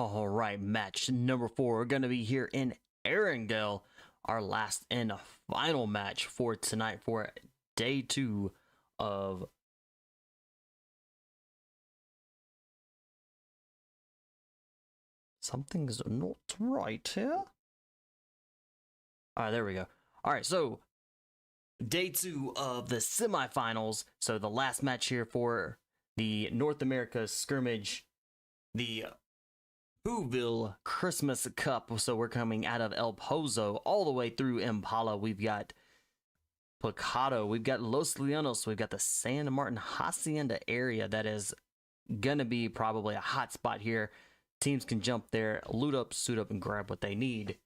All right, match number 4. We're going to be here in Arendelle, our last and final match for tonight for day 2 of something's not right here. All right, there we go. All right, so day 2 of the semifinals. So the last match here for the North America scrimmage, the WHOVILLE Christmas Cup. So we're coming out of El Pozo all the way through Impala. We've got Picado, we've got Los Leonos, we've got the San Martin Hacienda area that is gonna be probably a hot spot here. Teams can jump there, loot up, suit up, and grab what they need.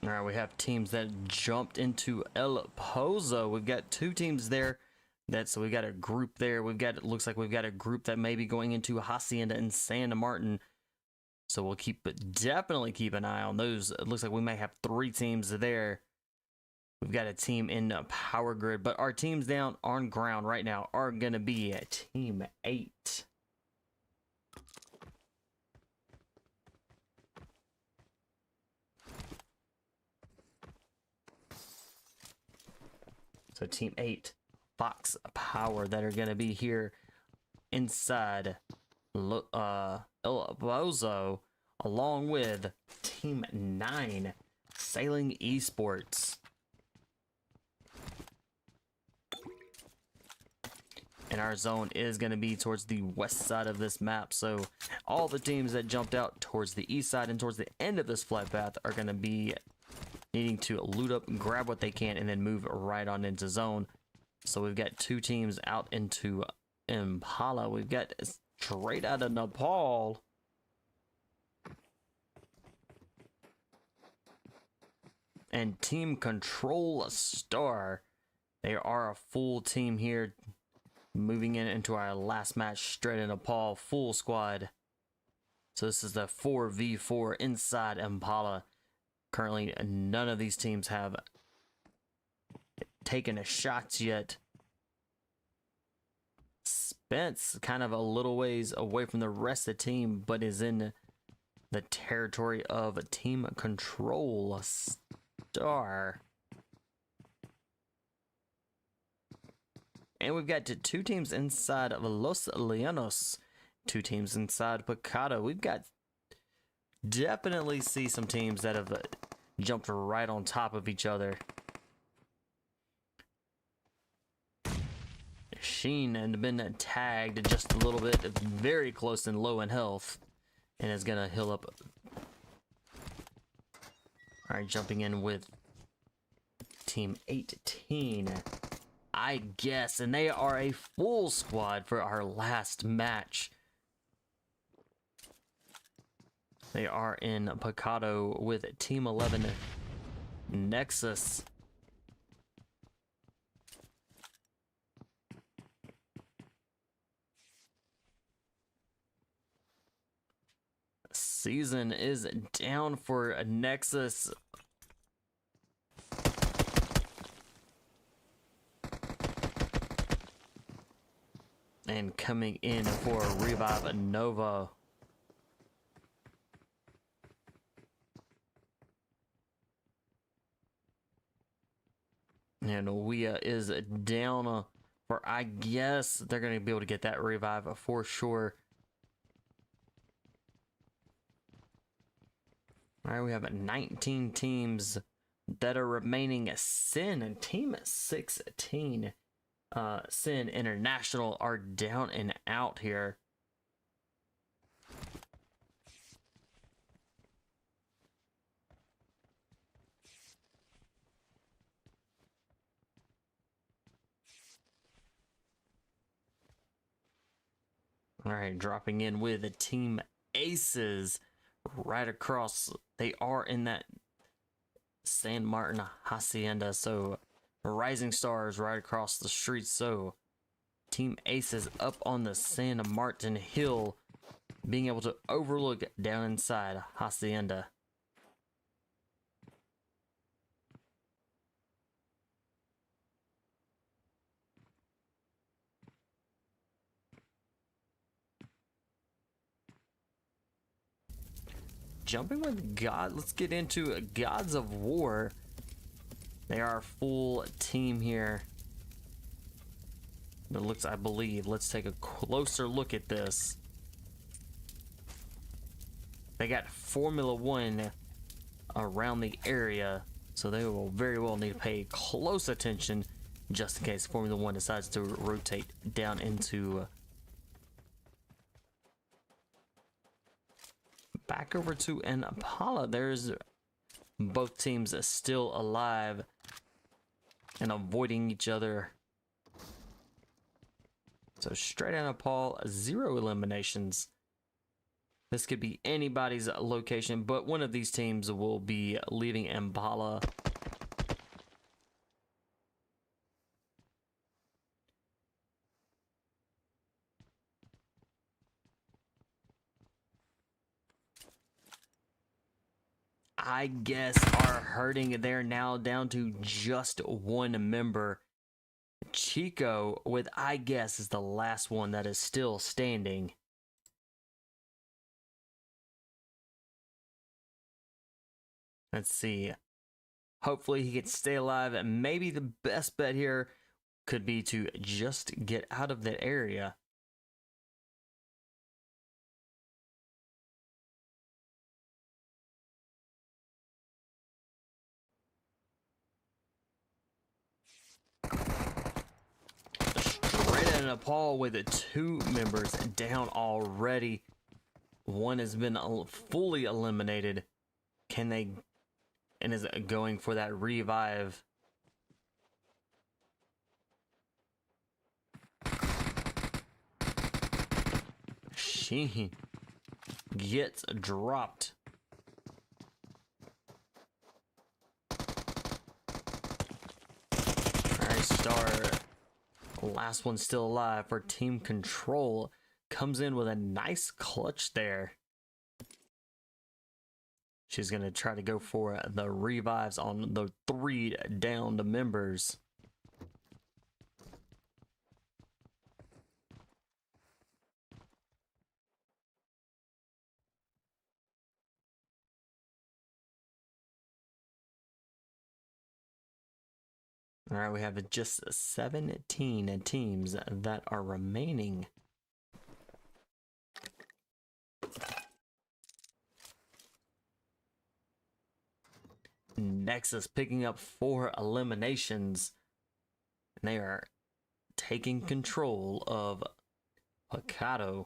All right, we have teams that jumped into El Pozo. We've got 2 teams there. So we've got a group there. It looks like we've got a group that may be going into Hacienda and Santa Martin. So we'll definitely keep an eye on those. It looks like we may have 3 teams there. We've got a team in Power Grid, but our teams down on ground right now are going to be Team 8. So Team 8, Fox Power, that are going to be here inside El Pozo, along with Team 9, Sailing Esports. And our zone is going to be towards the west side of this map. So all the teams that jumped out towards the east side and towards the end of this flight path are going to be needing to loot up and grab what they can and then move right on into zone. So we've got 2 teams out into Impala. We've got straight out of Nepal. And Team Control Star. They are a full team here. Moving into our last match straight in Nepal. Full squad. So this is the 4v4 inside Impala. Currently, none of these teams have taken a shots yet. Spence kind of a little ways away from the rest of the team, but is in the territory of Team Control Star. And we've got 2 teams inside of Los Leonos, 2 teams inside Picado. We've got definitely see some teams that have jumped right on top of each other. Sheen and been tagged just a little bit, very close and low in health, and is gonna heal up. All right, jumping in with Team 18, I guess, and they are a full squad for our last match. They are in Picado with Team 11, Nexus. Season is down for Nexus. And coming in for Revive Nova. And Wea is down for, I guess they're going to be able to get that revive for sure. All right, we have 19 teams that are remaining. Sin and Team 16, Sin International, are down and out here. All right, dropping in with a Team Aces right across. They are in that San Martin Hacienda, so Rising Stars right across the street. So Team Ace is up on the San Martin Hill, being able to overlook down inside Hacienda. Jumping with God, let's get into Gods of War. They are a full team here. It looks, I believe, let's take a closer look at this. They got Formula 1 around the area, so they will very well need to pay close attention just in case Formula 1 decides to rotate down into back over to Impala. There's both teams still alive and avoiding each other. So straight out of Paul, 0 eliminations. This could be anybody's location, but one of these teams will be leaving Impala. I guess are hurting. They're now down to just 1 member. Chico with I guess is the last one that is still standing. Let's see. Hopefully he can stay alive, and maybe the best bet here could be to just get out of that area. Nepal with 2 members down already. One has been fully eliminated. Can they, and is going for that revive? She gets dropped. Alright, Star. Last one still alive for Team Control. Comes in with a nice clutch there. She's going to try to go for the revives on the 3 downed members. All right, we have just 17 teams that are remaining. Nexus picking up 4 eliminations. And they are taking control of PHYR.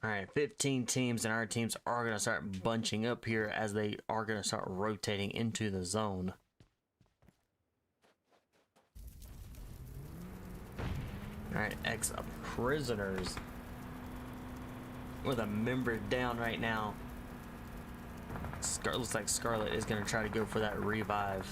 All right, 15 teams, and our teams are going to start bunching up here as they are going to start rotating into the zone. All right, ex-prisoners with a member down right now. Looks like Scarlet is going to try to go for that revive.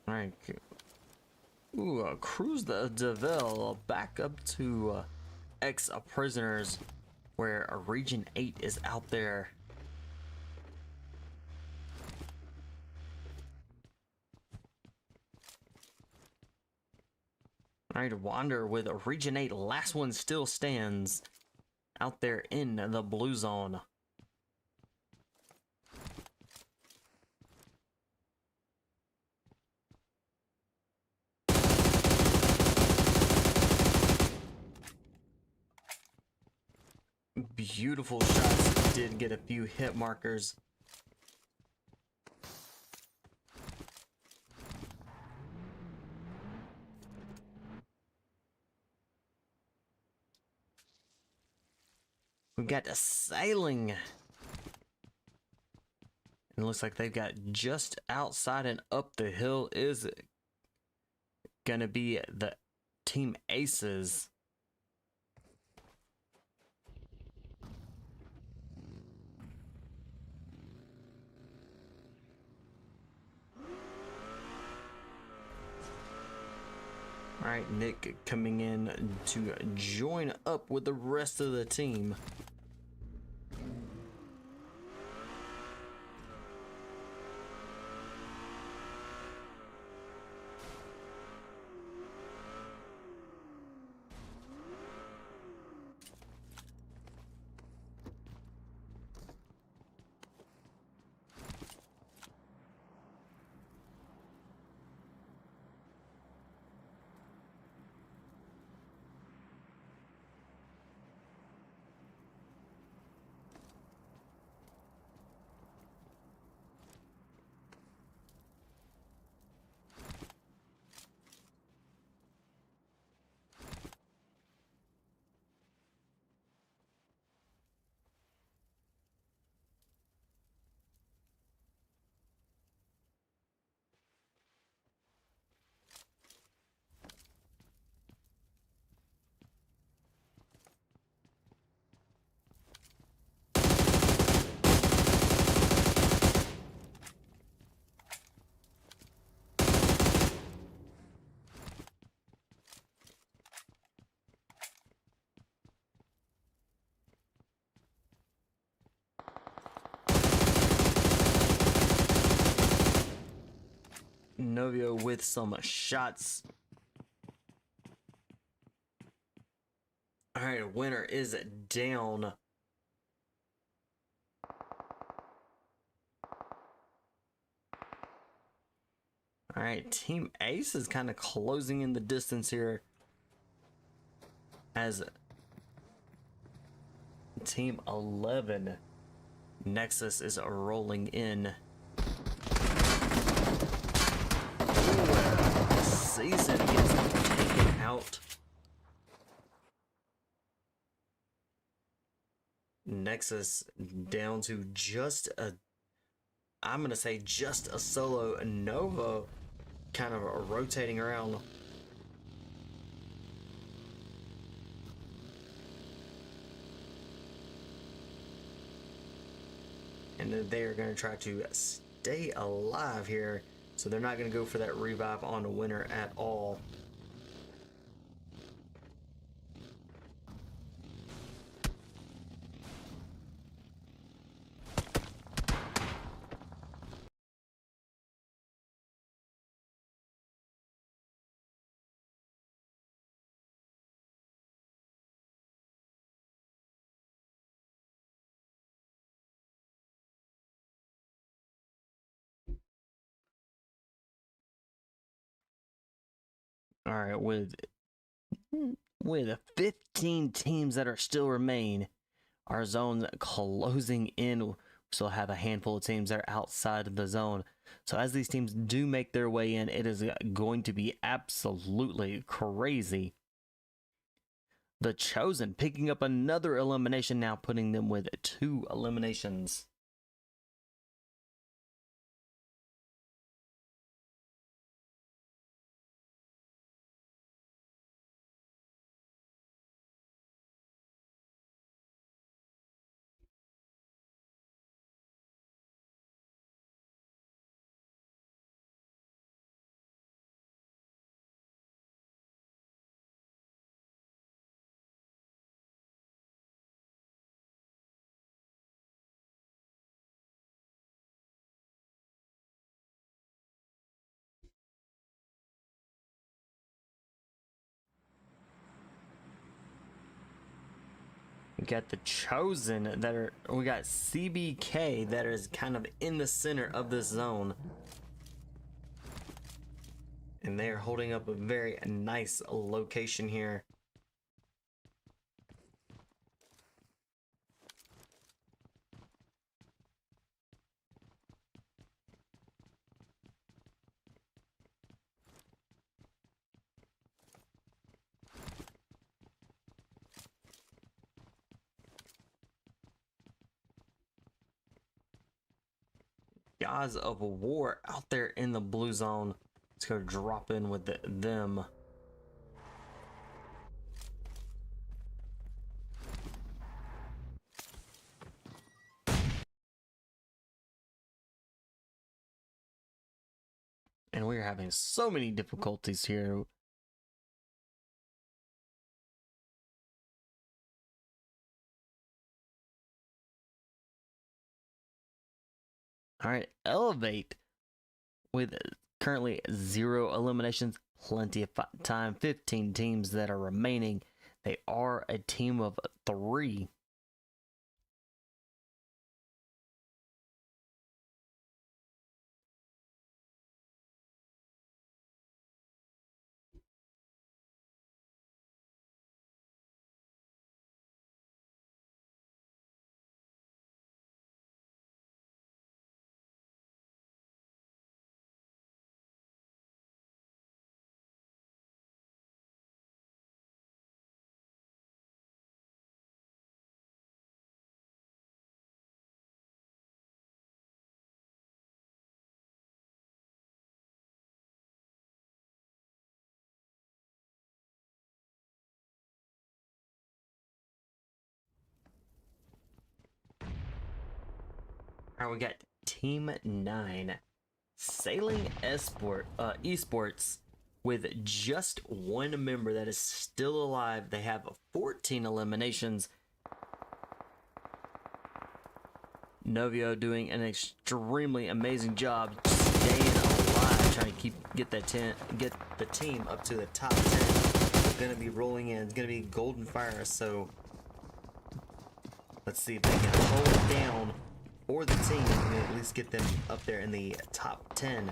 Alright. Ooh, cruise the WHOVILLE back up to ex-prisoners, where Region 8 is out there. All right, Wander with Region 8. Last one still stands out there in the blue zone. Beautiful shots. Did get a few hit markers. We've got a sailing. And it looks like they've got just outside and up the hill is gonna be the Team Aces. All right, Nick coming in to join up with the rest of the team. Novio with some shots. All right, winner is down. All right, Team Ace is kind of closing in the distance here as Team 11 Nexus is rolling in. Season gets taken out. Nexus down to just a, I'm gonna say just a solo. Nova kind of rotating around. And they are going to try to stay alive here. So they're not going to go for that revive on a winner at all. All right, with 15 teams that are still remain, our zone closing in. We still have a handful of teams that are outside of the zone. So as these teams do make their way in, it is going to be absolutely crazy. The Chosen picking up another elimination, now putting them with 2 eliminations. We got the Chosen that are, we got CBK that is kind of in the center of this zone. And they're holding up a very nice location here. Gods of War out there in the blue zone. Let's go drop in with them. And we're having so many difficulties here. All right, Elevate with currently 0 eliminations, plenty of time, 15 teams that are remaining. They are a team of 3. All right, we got Team 9, Sailing Esports, with just 1 member that is still alive. They have 14 eliminations. Novio doing an extremely amazing job staying alive, trying to get the team up to the top 10. It's gonna be rolling in. It's gonna be Golden Fire. So let's see if they can hold down, or the team can at least get them up there in the top 10.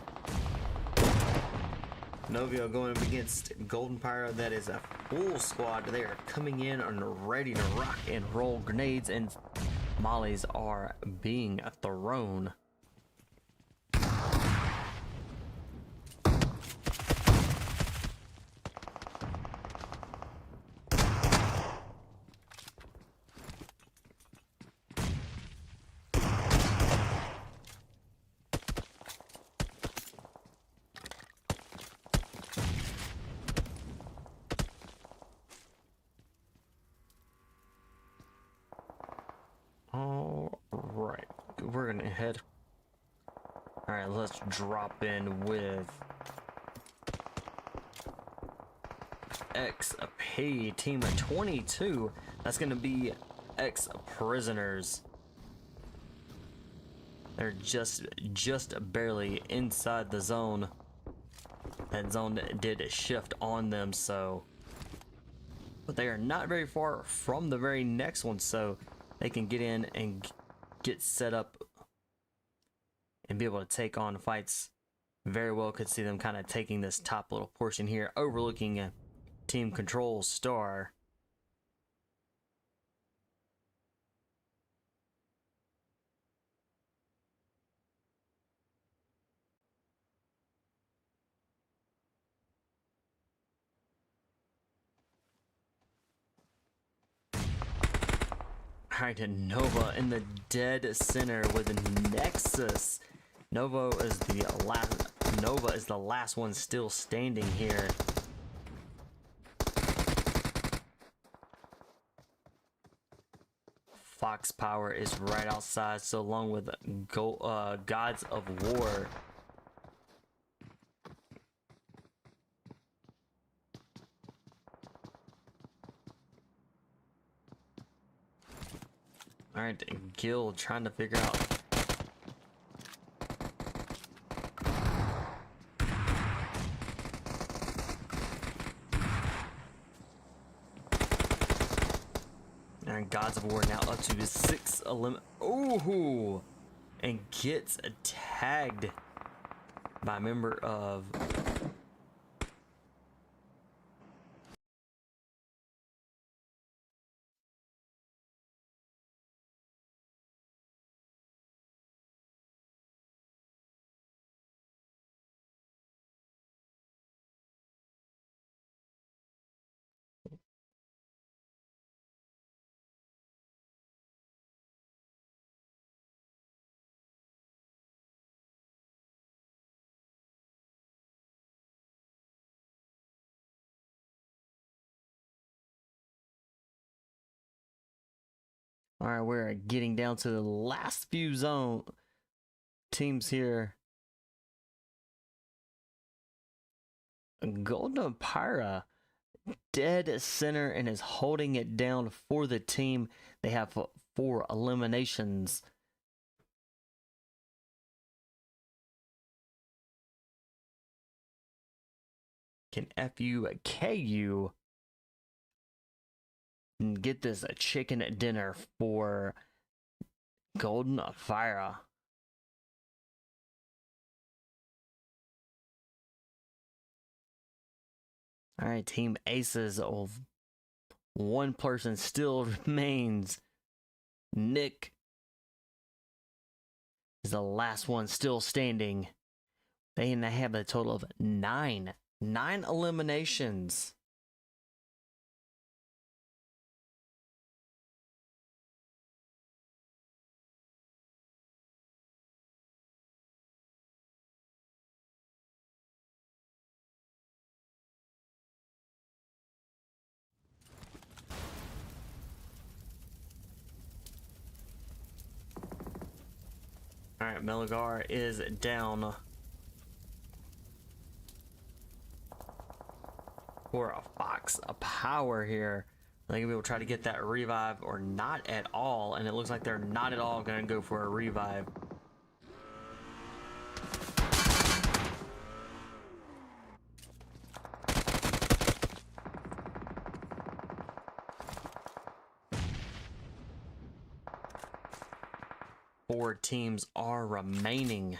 Novio going up against Golden Pyro. That is a full squad. They are coming in and ready to rock and roll. Grenades and mollies are being thrown. Alright, we're gonna head. Alright, let's drop in with XP team 22. That's gonna be ex-prisoners. They're just barely inside the zone. That zone did shift on them, so, but they are not very far from the very next one, so they can get in and get set up and be able to take on fights. Very well could see them kind of taking this top little portion here, overlooking Team Control Star. Alright, Nova in the dead center with Nexus. Nova is the last one still standing here. Fox Power is right outside, so along with Gods of War. Alright, Gil trying to figure out. And Gods of War now up to 6 Ooh! And gets tagged by a member of... All right, we're getting down to the last few zone teams here. Golden Phyra dead center and is holding it down for the team. They have 4 eliminations. Can FUKU get this a chicken dinner for Golden Phyra? All right, Team Aces of 1 person still remains. Nick is the last one still standing. They have a total of 9 eliminations. All right, Melgar is down for a Fox, a power here. I think we'll try to get that revive or not at all, and it looks like they're not at all going to go for a revive. Four teams are remaining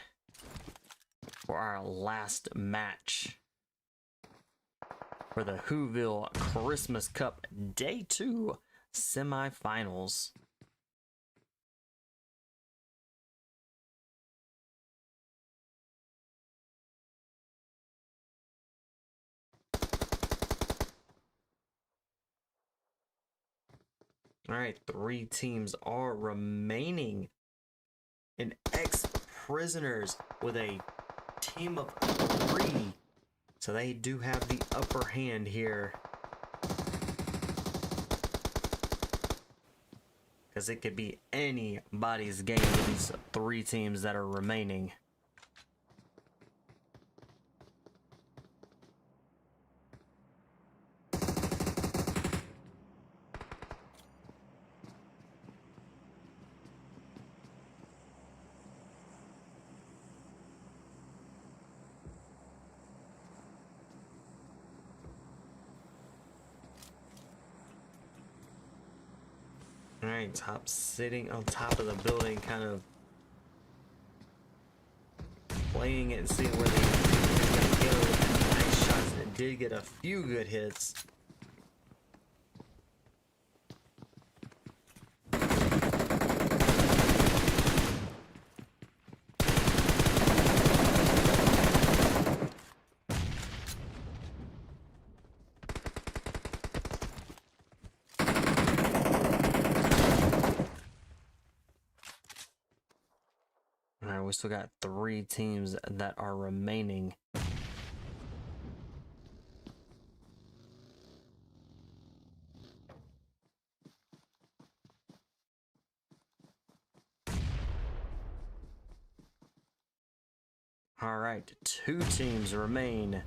for our last match for the WHOVILLE Christmas Cup Day 2 semifinals. All right, 3 teams are remaining. And ex-prisoners with a team of 3. So they do have the upper hand here. Because it could be anybody's game with these 3 teams that are remaining. Alright, top sitting on top of the building, kind of playing it and seeing where they go. Nice shots, and did get a few good hits. Alright, we still got 3 teams that are remaining. Alright, 2 teams remain.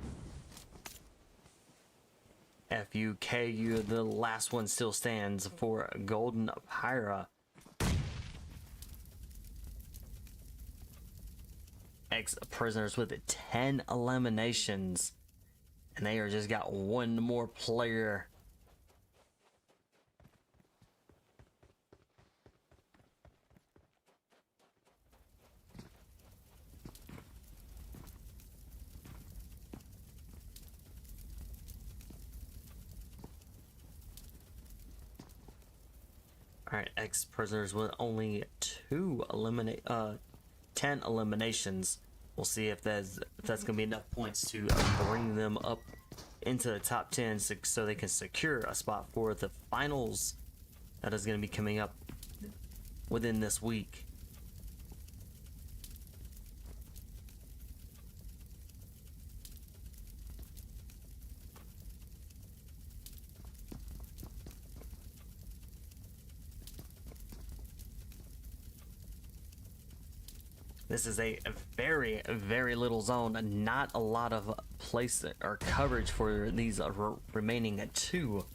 FUKU, the last one still stands for Golden Phyra. Ex-prisoners with 10 eliminations, and they are just got 1 more player. All right, ex-prisoners with only 10 eliminations. We'll see if that's gonna be enough points to bring them up into the top 10 so they can secure a spot for the finals that is gonna be coming up within this week. This is a very, very little zone. Not a lot of place or coverage for these remaining two.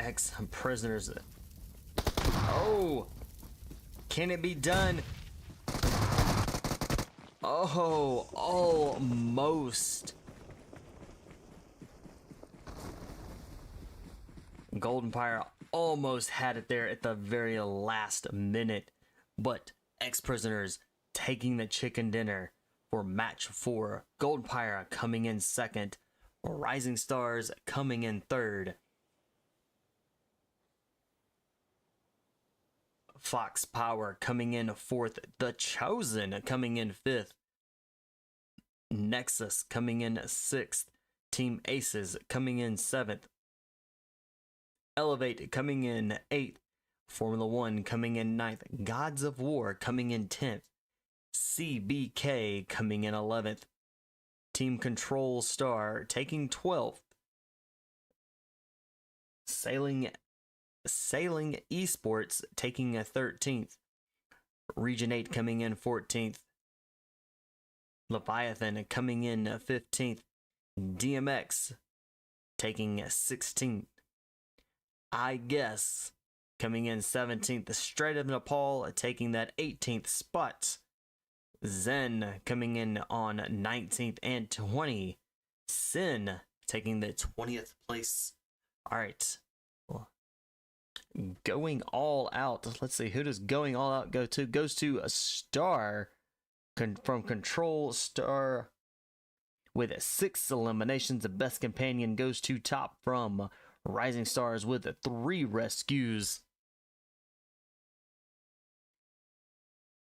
Ex-prisoners. Oh, can it be done? Oh, almost. Golden Phyra almost had it there at the very last minute, but ex-prisoners taking the chicken dinner for match 4. Golden Phyra coming in second, Rising Stars coming in third. Fox Power coming in 4th, The Chosen coming in 5th, Nexus coming in 6th, Team Aces coming in 7th, Elevate coming in 8th, Formula 1 coming in 9th, Gods of War coming in 10th, CBK coming in 11th, Team Control Star taking 12th, Sailing Esports taking a 13th, Region 8 coming in 14th, Leviathan coming in 15th, DMX taking 16th, I Guess coming in 17th, the Strait of Nepal taking that 18th spot, Zen coming in on 19th and 20, Sin taking the 20th place. All right. Going all out. Let's see, who does going all out go to? Goes to a Star from Control Star with 6 eliminations. The best companion goes to Top from Rising Stars with 3 rescues.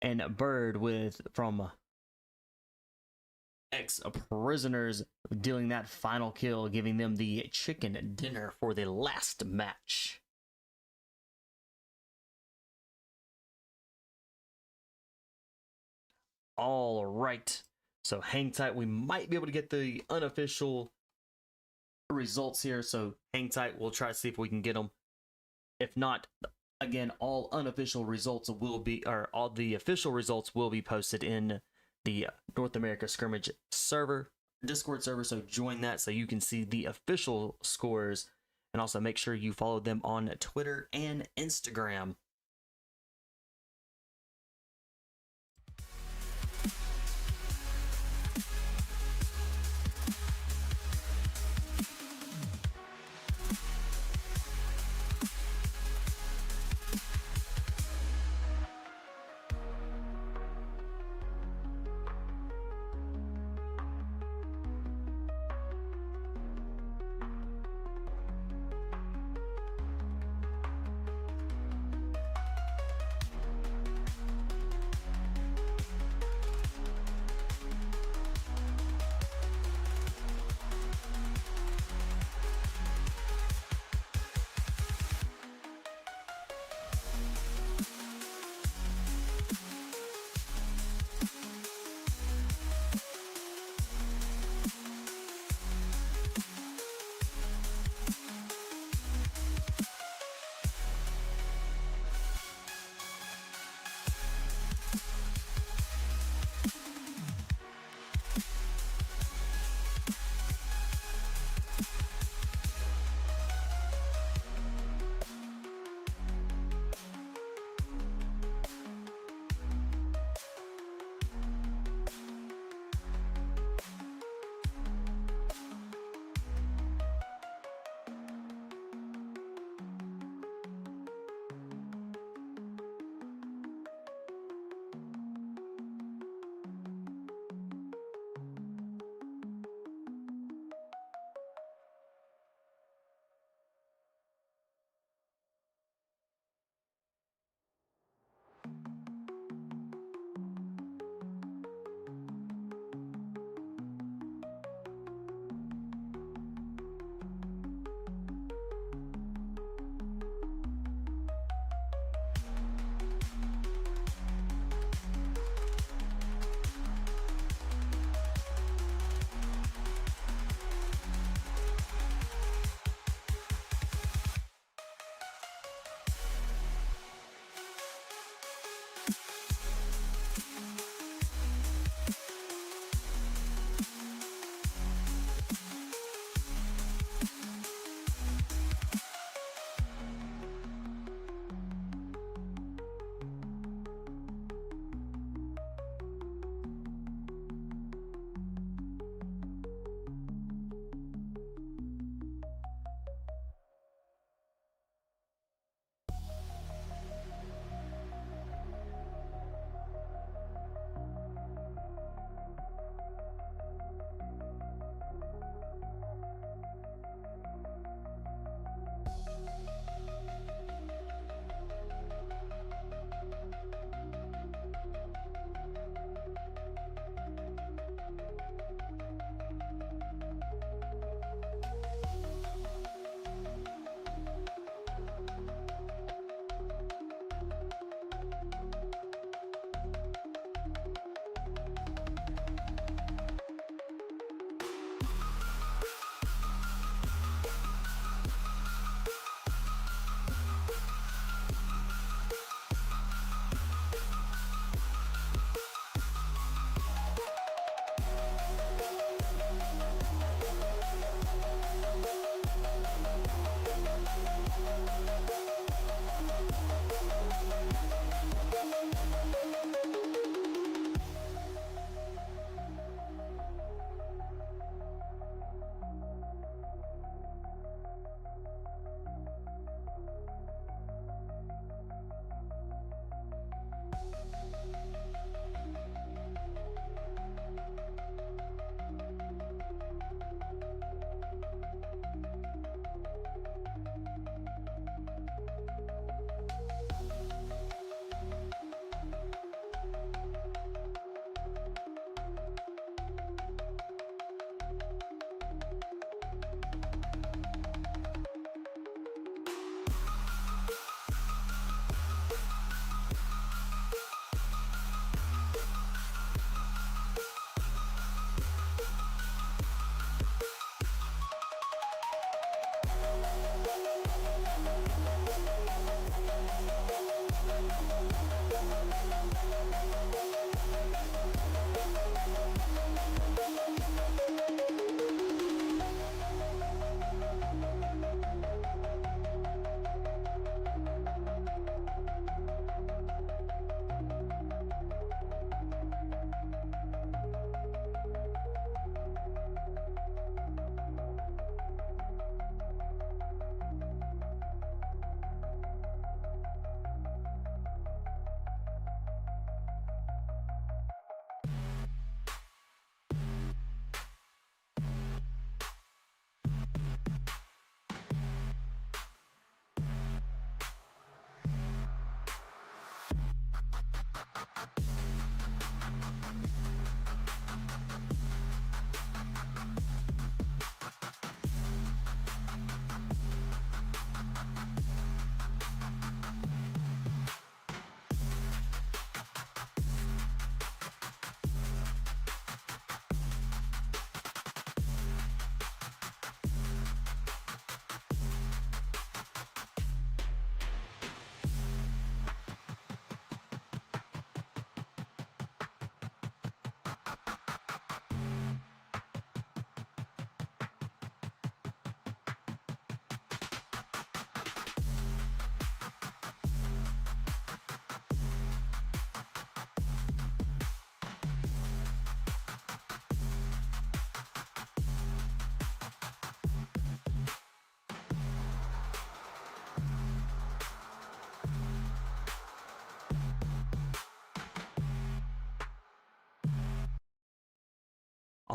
And Bird from ex-prisoners dealing that final kill, giving them the chicken dinner for the last match. All right, so hang tight. We might be able to get the unofficial results here, so hang tight. We'll try to see if we can get them. If not, again, all unofficial results will be, or all the official results will be posted in the North America Scrimmage server, Discord server, so join that so you can see the official scores, and also make sure you follow them on Twitter and Instagram.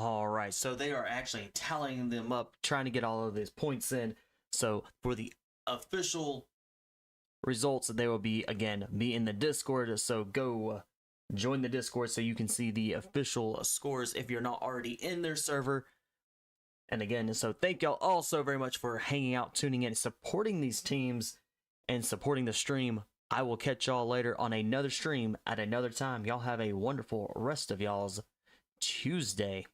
All right, so they are actually tallying them up, trying to get all of these points in. So for the official results, they will be in the Discord. So go join the Discord so you can see the official scores if you're not already in their server. And again, so thank y'all all so very much for hanging out, tuning in, supporting these teams, and supporting the stream. I will catch y'all later on another stream at another time. Y'all have a wonderful rest of y'all's Tuesday.